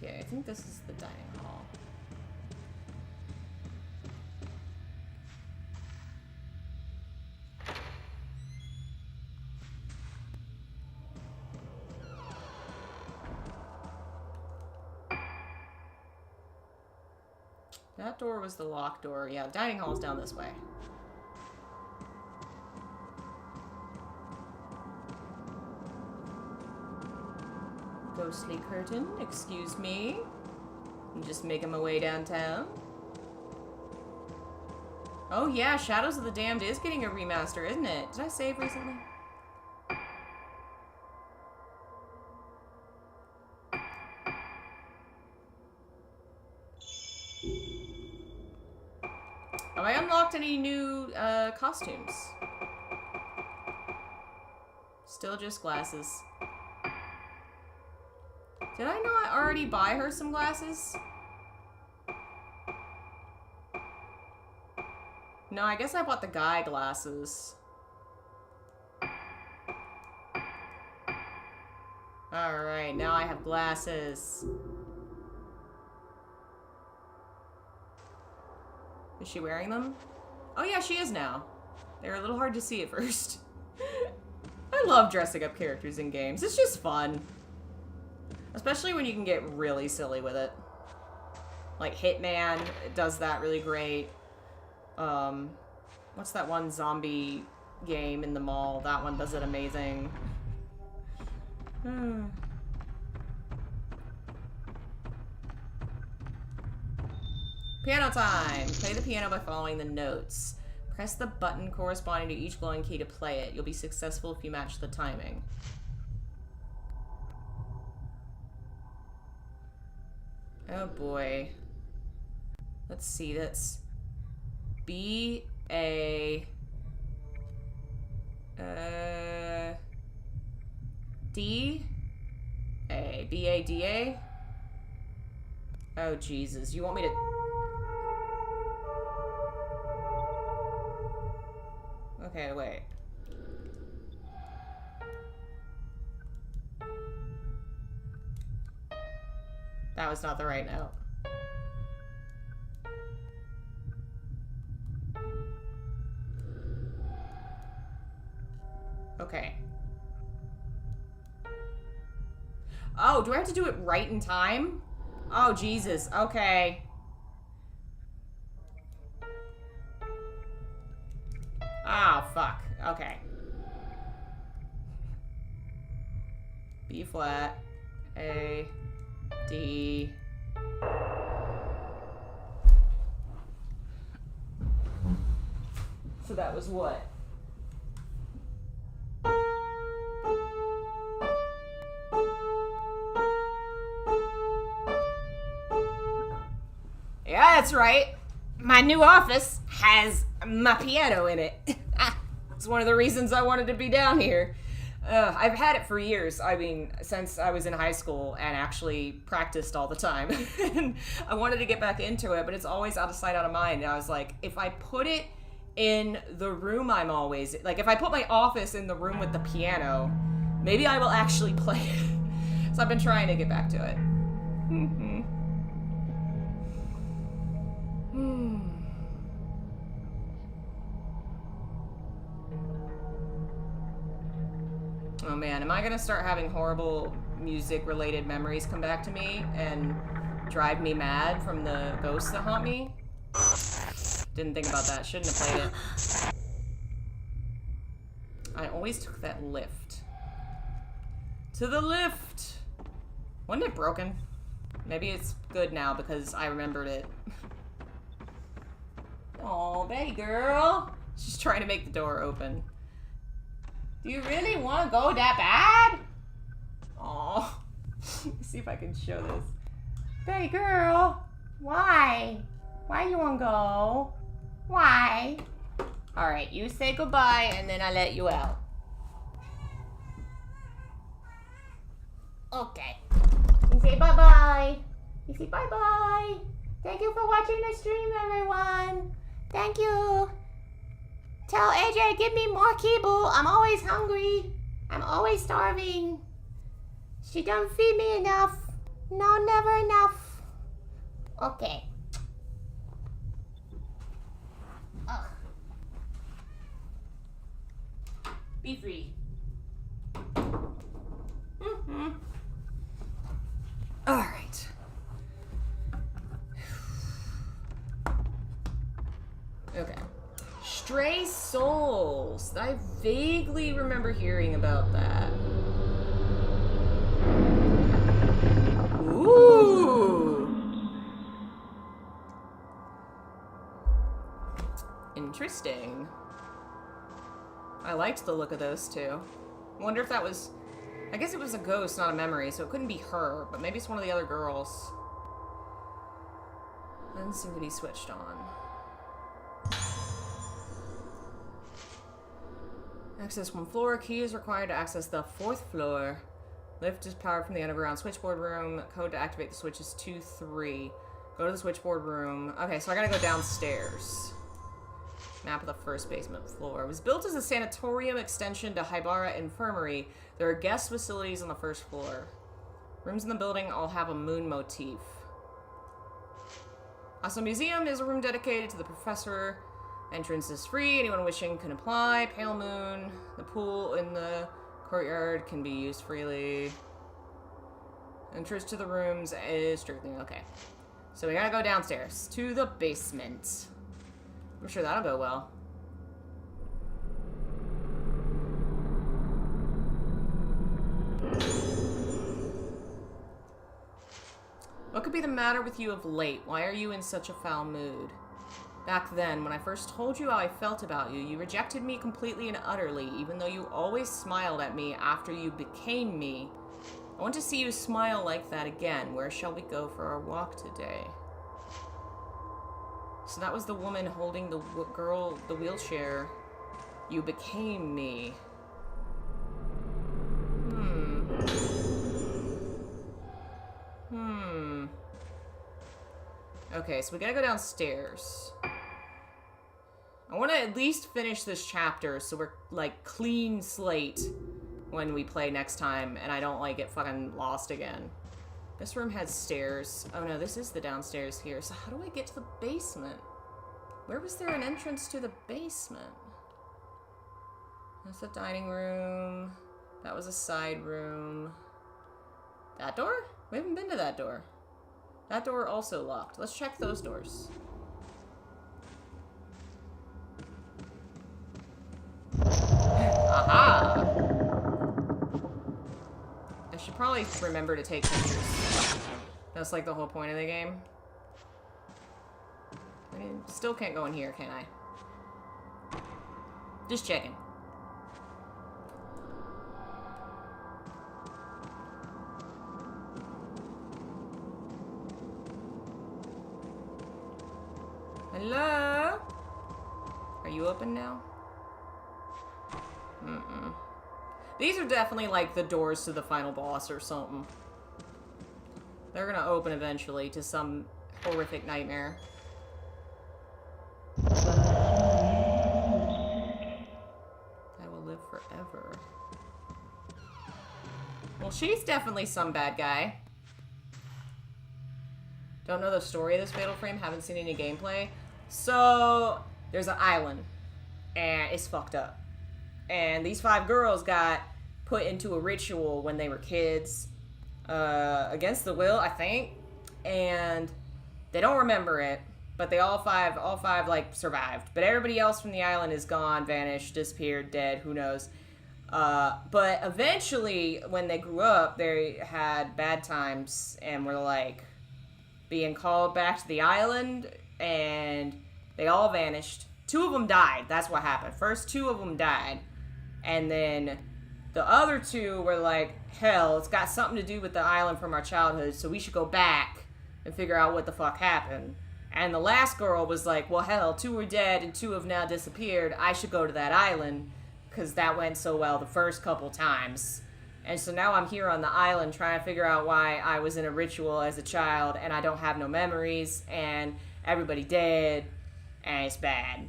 Okay, I think this is the dining hall. That door was the locked door. Yeah, dining hall's down this way. Ghostly curtain, excuse me. I'm just making my way downtown. Oh yeah, Shadows of the Damned is getting a remaster, isn't it? Did I save recently? Have I unlocked any new costumes? Still just glasses. Did I not already buy her some glasses? No, I guess I bought the guy glasses. Alright, now I have glasses. Is she wearing them? Oh yeah, she is now. They're a little hard to see at first. I love dressing up characters in games. It's just fun. Especially when you can get really silly with it. Like Hitman does that really great. What's that one zombie game in the mall? That one does it amazing. Piano time! Play the piano by following the notes. Press the button corresponding to each glowing key to play it. You'll be successful if you match the timing. Oh boy. Let's see, that's B A D A B A D A. Oh Jesus, you want me to? Okay, wait. That was not the right note. Okay. Oh, do I have to do it right in time? Oh, Jesus. Okay. Ah, fuck. Okay. B flat. A. D. So that was what? Yeah, that's right. My new office has my piano in it. It's one of the reasons I wanted to be down here. I've had it for years. I mean, since I was in high school and actually practiced all the time. And I wanted to get back into it, but it's always out of sight, out of mind. And I was like, if I put it in the room I'm always... Like, if I put my office in the room with the piano, maybe I will actually play it. So I've been trying to get back to it. Oh man, am I gonna start having horrible music-related memories come back to me and drive me mad from the ghosts that haunt me? Didn't think about that. Shouldn't have played it. I always took that lift. To the lift! Wasn't it broken? Maybe it's good now because I remembered it. Oh, Betty girl! She's trying to make the door open. Do you really want to go that bad? Oh, see if I can show this. Betty girl, why? Why you want to go? Why? Alright, you say goodbye and then I let you out. Okay. You say bye-bye. You say bye-bye. Thank you for watching the stream, everyone. Thank you. Tell AJ, give me more kibble. I'm always hungry. I'm always starving. She don't feed me enough. No, never enough. Okay. Ugh. Be free. All right. Okay. Stray Souls. I vaguely remember hearing about that. Ooh. Interesting. I liked the look of those two. I wonder if that was... I guess it was a ghost, not a memory, so it couldn't be her, but maybe it's one of the other girls. Doesn't seem to be switched on. Access one floor. Key is required to access the 4th floor. Lift is powered from the underground switchboard room. Code to activate the switch is 23. Go to the switchboard room. Okay, so I gotta go downstairs. Map of the first basement floor. It was built as a sanatorium extension to Hybara Infirmary. There are guest facilities on the 1st floor. Rooms in the building all have a moon motif. Also, museum is a room dedicated to the professor. Entrance is free. Anyone wishing can apply. Pale moon. The pool in the courtyard can be used freely. Entrance to the rooms is strictly okay. So we gotta go downstairs to the basement. I'm sure that'll go well. What could be the matter with you of late? Why are you in such a foul mood? Back then, when I first told you how I felt about you, you rejected me completely and utterly, even though you always smiled at me after you became me. I want to see you smile like that again. Where shall we go for our walk today? So that was the woman holding the girl, the wheelchair. You became me. Okay, so we gotta go downstairs. I want to at least finish this chapter so we're, like, clean slate when we play next time and I don't, like, get fucking lost again. This room has stairs. Oh no, this is the downstairs here. So how do I get to the basement? Where was there an entrance to the basement? That's the dining room. That was a side room. That door? We haven't been to that door. That door also locked. Let's check those doors. Aha! I should probably remember to take pictures. That's like the whole point of the game. I mean, still can't go in here, can I? Just checking. Hello? Are you open now? These are definitely like the doors to the final boss or something. They're gonna open eventually to some horrific nightmare. I will live forever. Well, she's definitely some bad guy. Don't know the story of this Fatal Frame, haven't seen any gameplay. So, there's an island, and it's fucked up. And these 5 girls got put into a ritual when they were kids, against the will, I think. And they don't remember it, but they all five like survived. But everybody else from the island is gone, vanished, disappeared, dead, who knows. But eventually, when they grew up, they had bad times and were like being called back to the island, and they all vanished. 2 of them died. That's what happened. First 2 of them died. And then the other 2 were like, hell, it's got something to do with the island from our childhood, so we should go back and figure out what the fuck happened. And the last girl was like, well, hell, 2 are dead and 2 have now disappeared. I should go to that island because that went so well the first couple times. And so now I'm here on the island trying to figure out why I was in a ritual as a child and I don't have no memories and everybody dead and it's bad.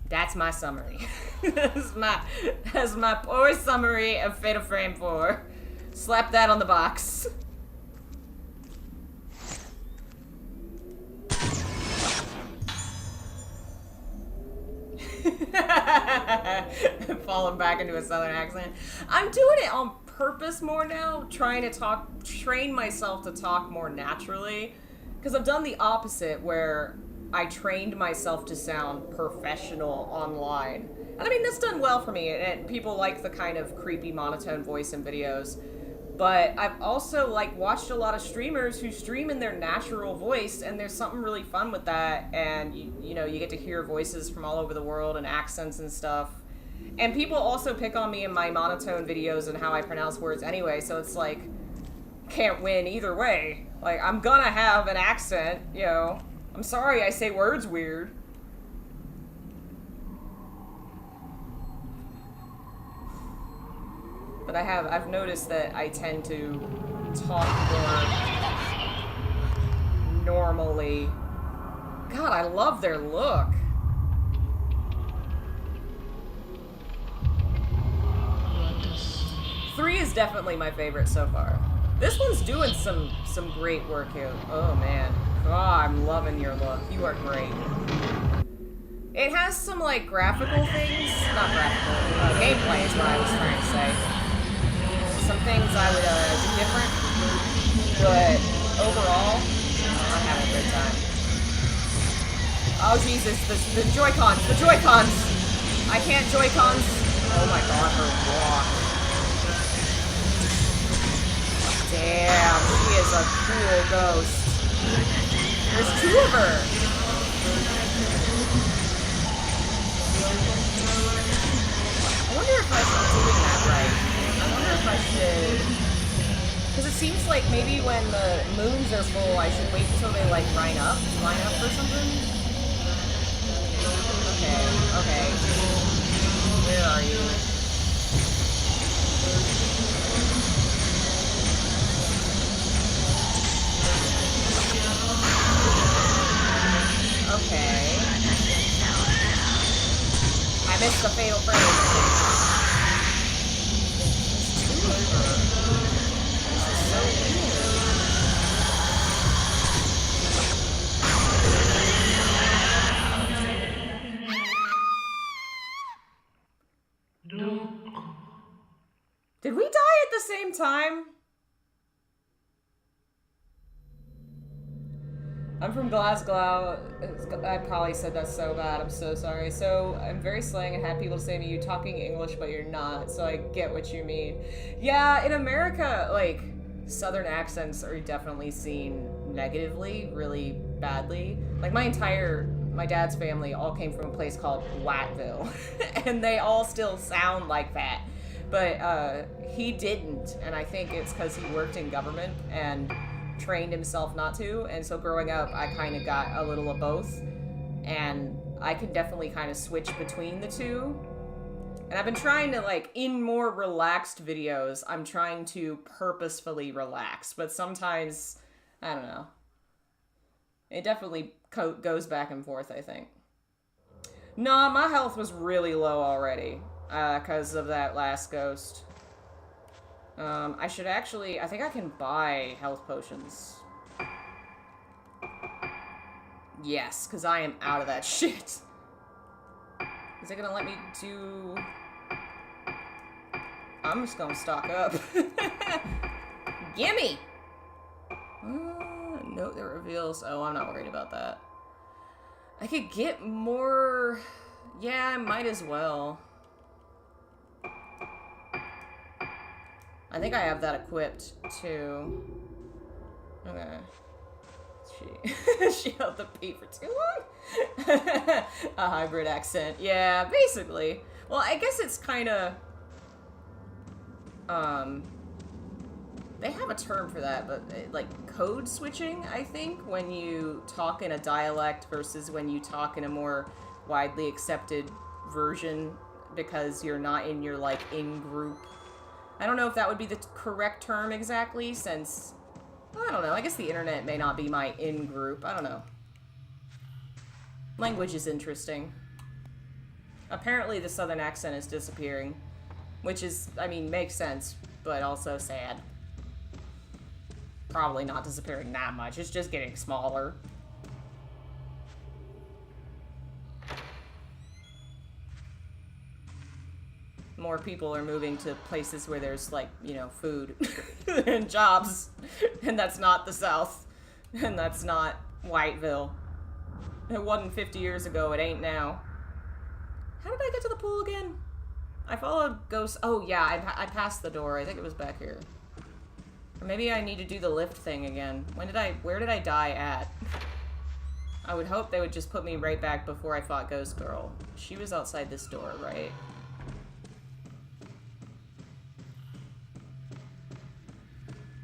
That's my summary. That's my poor summary of Fatal Frame 4. Slap that on the box. Falling back into a southern accent. I'm doing it on purpose more now, trying to train myself to talk more naturally. Because I've done the opposite, where I trained myself to sound professional online. And I mean, that's done well for me, and people like the kind of creepy monotone voice in videos. But I've also, like, watched a lot of streamers who stream in their natural voice, and there's something really fun with that, and, you know, you get to hear voices from all over the world and accents and stuff. And people also pick on me in my monotone videos and how I pronounce words anyway, so it's like, can't win either way. Like, I'm gonna have an accent, you know. I'm sorry I say words weird. But I've noticed that I tend to talk more normally. God, I love their look. Three is definitely my favorite so far. This one's doing some great work here. Oh man. Oh, I'm loving your look. You are great. It has some like graphical things. Not graphical. Gameplay is what I was trying to say. Some things I would do different, but overall, I'm having a good time. Oh Jesus, the Joy-Cons, the Joy-Cons! I can't Joy-Cons. Oh my god, her walk. Damn, she is a cool ghost. There's 2 of her. I wonder if I'm doing that right. I wonder if I should... Because it seems like maybe when the moons are full, I should wait until they, like, line up for something? Okay. Where are you? Okay. I missed the fatal frame. Did we die at the same time? I'm from Glasgow. I probably said that so bad. I'm so sorry. So, I'm very slang and had people say to me, you're talking English, but you're not. So I get what you mean. Yeah, in America, like, Southern accents are definitely seen negatively, really badly. Like, my dad's family all came from a place called Whiteville. And they all still sound like that. But he didn't. And I think it's because he worked in government and trained himself not to, and so growing up I kind of got a little of both, and I can definitely kind of switch between the two. And I've been trying to, like, in more relaxed videos, I'm trying to purposefully relax, but sometimes, I don't know, it definitely goes back and forth, I think. Nah, my health was really low already because of that last ghost. I should actually... I think I can buy health potions. Yes, because I am out of that shit. Is it gonna let me do... I'm just gonna stock up. Gimme! Note that reveals... Oh, I'm not worried about that. I could get more... Yeah, I might as well. I think I have that equipped, too. Okay. She held the P for too long? A hybrid accent. Yeah, basically. Well, I guess it's kind of... They have a term for that, but like code switching, I think, when you talk in a dialect versus when you talk in a more widely accepted version because you're not in your, like, in-group. I don't know if that would be the correct term exactly, since, I don't know, I guess the internet may not be my in-group. I don't know. Language is interesting. Apparently the southern accent is disappearing, which is, I mean, makes sense, but also sad. Probably not disappearing that much. It's just getting smaller. More people are moving to places where there's, like, you know, food and jobs. And that's not the South. And that's not Whiteville. It wasn't 50 years ago. It ain't now. How did I get to the pool again? I followed Ghost. Oh, yeah, I passed the door. I think it was back here. Or maybe I need to do the lift thing again. Where did I die at? I would hope they would just put me right back before I fought Ghost Girl. She was outside this door, right?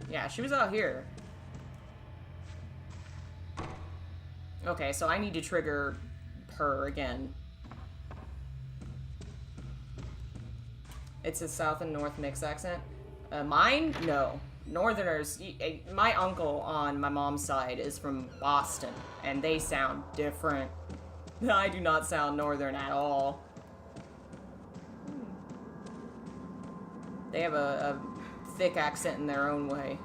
Yeah, she was out here. Okay, so I need to trigger her again. It's a South and North mixed accent. Mine? No. Northerners, my uncle on my mom's side is from Boston, and they sound different. I do not sound Northern at all. They have a thick accent in their own way.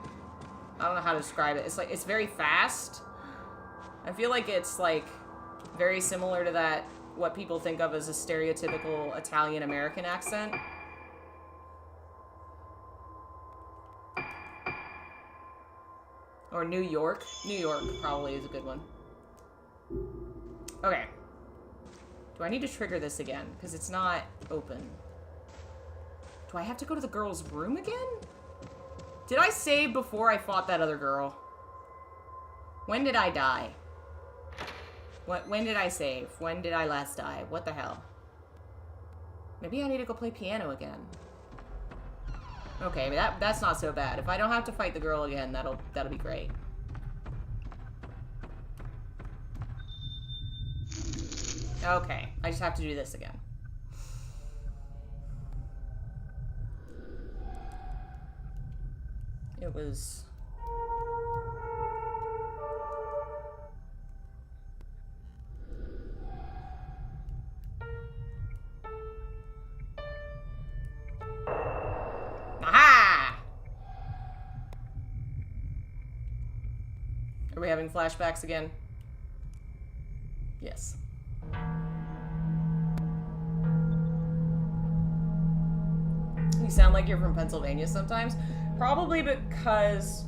I don't know how to describe it. It's like, it's very fast. I feel like it's like very similar to that, what people think of as a stereotypical Italian-American accent. Or New York. New York probably is a good one. Okay. Do I need to trigger this again? Because it's not open. Do I have to go to the girl's room again? Did I save before I fought that other girl? When did I die? When did I save? When did I last die? What the hell? Maybe I need to go play piano again. Okay, that's not so bad. If I don't have to fight the girl again, that'll be great. Okay, I just have to do this again. It was... Aha! Are we having flashbacks again? Yes. You sound like you're from Pennsylvania sometimes. Probably because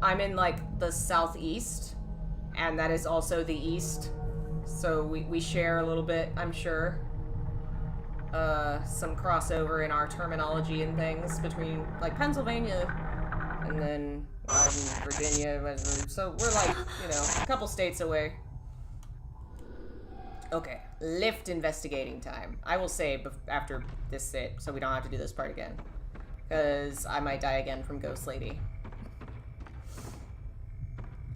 I'm in, like, the southeast, and that is also the east. So we share a little bit, I'm sure. Some crossover in our terminology and things between, like, Pennsylvania and then Virginia. So we're, like, you know, a couple states away. Okay, lift investigating time. I will save after this sit, so we don't have to do this part again. Because I might die again from Ghost Lady.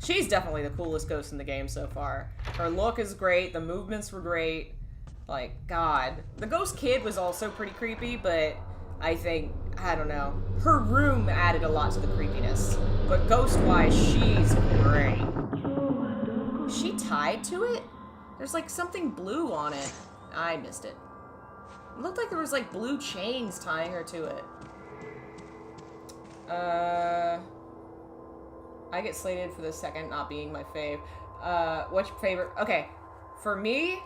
She's definitely the coolest ghost in the game so far. Her look is great, the movements were great. Like, God. The Ghost Kid was also pretty creepy, but I think, I don't know. Her room added a lot to the creepiness. But ghost-wise, she's great. Is she tied to it? There's, like, something blue on it. I missed it. It looked like there was, like, blue chains tying her to it. I get slated for the second not being my fave. What's your favorite? Okay, for me,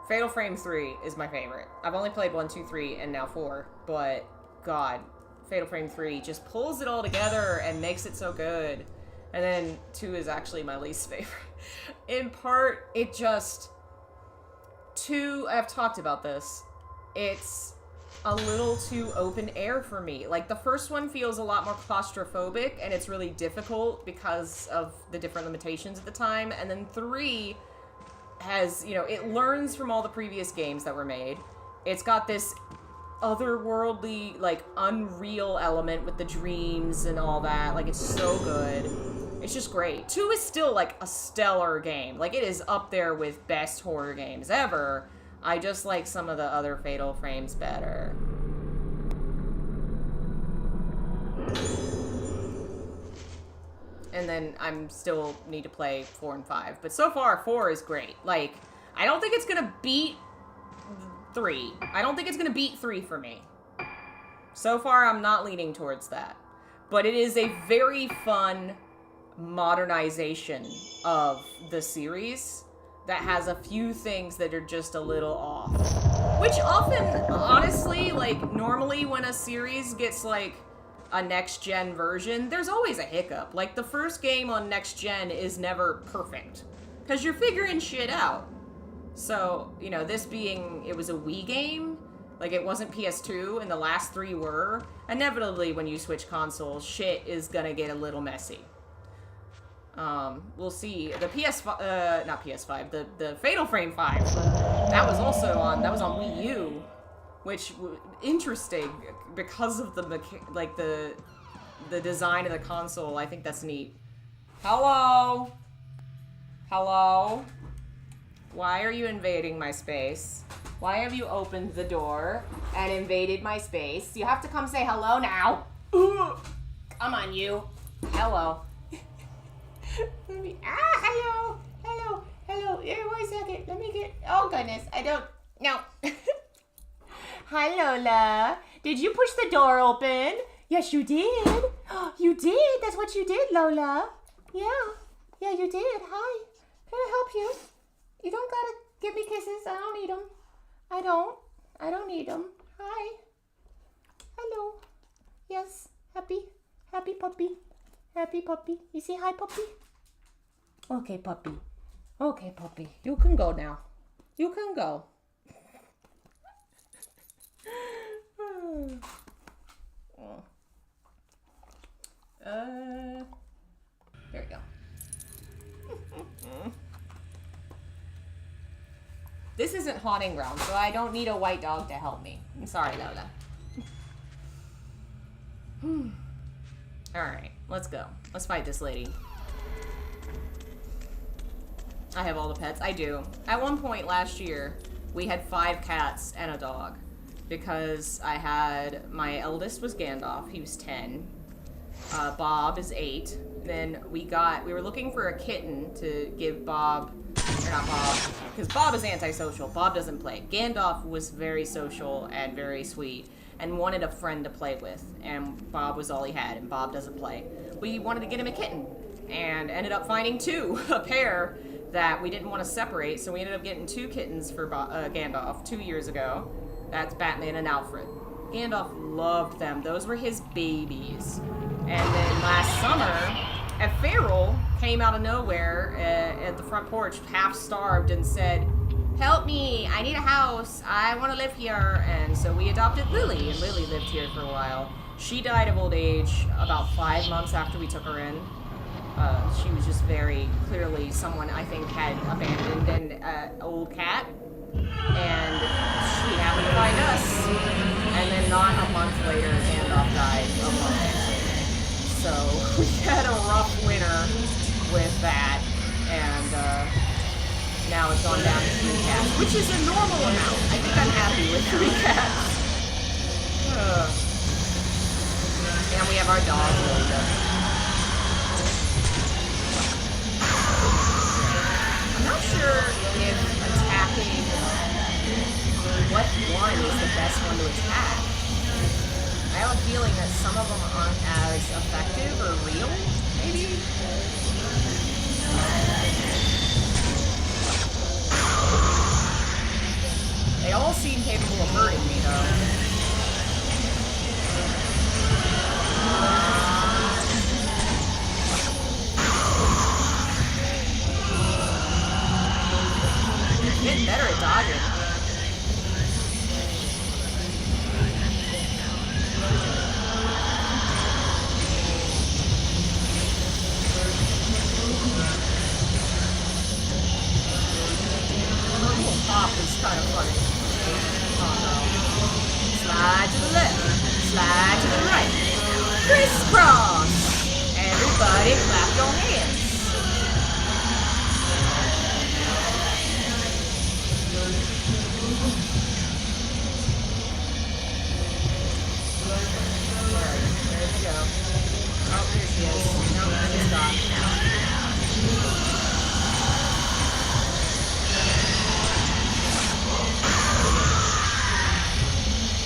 Fatal Frame 3 is my favorite. I've only played 1, 2, 3, and now 4, but God, Fatal Frame 3 just pulls it all together and makes it so good. And then 2 is actually my least favorite. In part, it just... 2, I've talked about this. It's a little too open air for me. Like, the first one feels a lot more claustrophobic, and it's really difficult because of the different limitations at the time. And then 3 has, you know, it learns from all the previous games that were made. It's got this otherworldly, like, unreal element with the dreams and all that. Like, it's so good. It's just great. 2 is still, like, a stellar game. Like, it is up there with best horror games ever. I just like some of the other Fatal Frames better. And then I'm still need to play 4 and 5. But so far, 4 is great. Like, I don't think it's gonna beat 3. I don't think it's gonna beat 3 for me. So far, I'm not leaning towards that. But it is a very fun modernization of the series that has a few things that are just a little off. Which often, honestly, like, normally when a series gets, like, a next-gen version, there's always a hiccup. Like, the first game on next-gen is never perfect. Because you're figuring shit out. So, you know, this being, it was a Wii game, like, it wasn't PS2, and the last 3 were. Inevitably, when you switch consoles, shit is gonna get a little messy. We'll see. The PS5, not PS5, the Fatal Frame 5, that was also on, that was on Wii U, which, interesting, because of the, like, the design of the console. I think that's neat. Hello? Hello? Why are you invading my space? Why have you opened the door and invaded my space? You have to come say hello now. Come on, you. Hello. Let me, hello. Hello. Hello. Here, wait a second. Let me get, oh goodness. I don't, no. Hi, Lola. Did you push the door open? Yes, you did. You did. That's what you did, Lola. Yeah. Yeah, you did. Hi. Can I help you? You don't gotta give me kisses. I don't need them. I don't need them. Hi. Hello. Yes. Happy. Happy puppy. Happy puppy. You say hi, puppy? Okay, puppy. Okay, puppy. You can go now. You can go. There we go. This isn't haunting ground, so I don't need a white dog to help me. I'm sorry, Lola. Alright, let's go. Let's fight this lady. I have all the pets. I do. At one point last year, we had 5 cats and a dog. Because I had, my eldest was Gandalf, he was 10. Bob is 8. Then we were looking for a kitten to give Bob, or not Bob, because Bob is antisocial. Bob doesn't play. Gandalf was very social and very sweet and wanted a friend to play with. And Bob was all he had, and Bob doesn't play. We wanted to get him a kitten and ended up finding 2, a pair that we didn't want to separate. So we ended up getting 2 kittens for Gandalf 2 years ago. That's Batman and Alfred. Gandalf loved them. Those were his babies. And then last summer, a feral came out of nowhere at the front porch, half starved, and said, "Help me, I need a house, I want to live here." And so we adopted Lily, and Lily lived here for a while. She died of old age about 5 months after we took her in. She was just very clearly someone I think had abandoned an old cat. And she happened to find us. And then not a month later, Gandalf died of lung cancer. So we had a rough winter with that. And now it's gone down to 3 cats, which is a normal amount. I think I'm happy with 3 cats. And we have our dog, Linda. I'm not sure if attacking what one is the best one to attack. I have a feeling that some of them aren't as effective or real, maybe? They all seem capable of hurting me, though. Getting better at dodging. The little pop is kind of funny. Oh no. your hands. There we go. Oh, here she is. No, she's gone.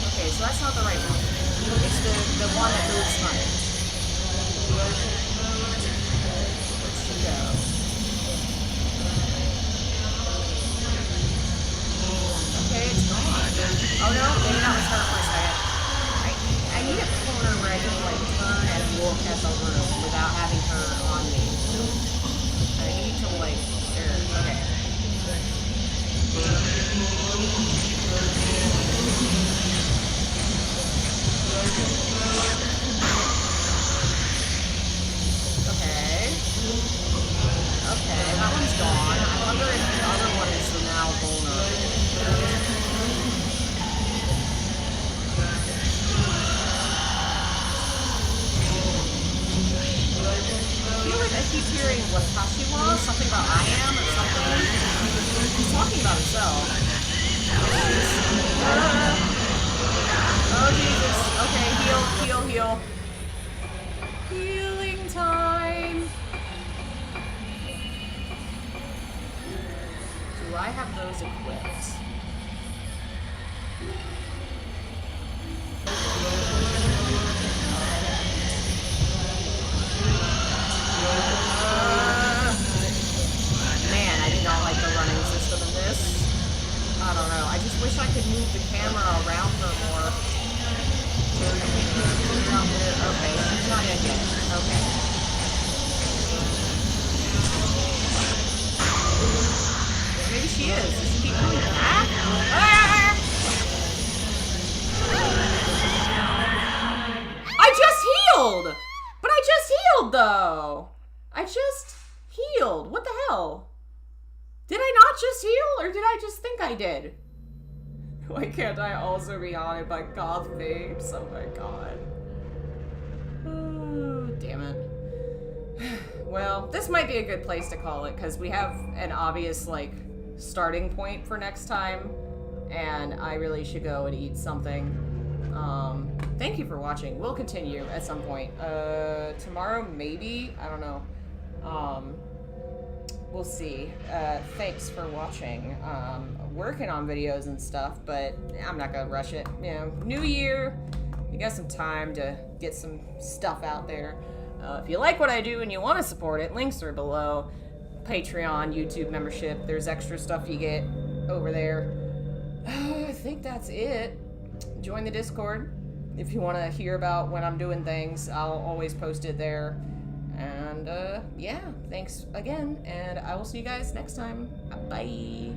Okay, so that's not the right one. It's the one that moves funny. Where'd she go? Okay, it's gone. Oh no, maybe that was her for a second. I need a corner where I can like turn and look at the room without having her on me. I need to like, okay. Okay, that one's gone. I wonder if the other one is now vulnerable. I feel like I keep hearing what Tashiwa, something about I am or something. He's talking about himself. Oh Jesus. Okay, heal, heal, heal. Healing time. Do I have those equipped? Man, I do not like the running system in this. I don't know. I just wish I could move the camera around her more. Okay, she's not in yet. Okay. Maybe she is. Does she keep coming back? Ah! I just healed! But I just healed, though! I just healed. What the hell? Did I not just heal, or did I just think I did? Why can't I also be haunted by goth vapes? Oh my god. Oh, damn it. Well, this might be a good place to call it, because we have an obvious, like, starting point for next time, and I really should go and eat something. Thank you for watching. We'll continue at some point. Tomorrow, maybe? I don't know. We'll see. Thanks for watching. Working on videos and stuff, but I'm not gonna rush it. You know, new year, you got some time to get some stuff out there. If you like what I do and you want to support it, links are below. Patreon, YouTube membership, there's extra stuff you get over there. I think that's it. Join the Discord if you want to hear about when I'm doing things. I'll always post it there. And yeah, thanks again, and I will see you guys next time. Bye.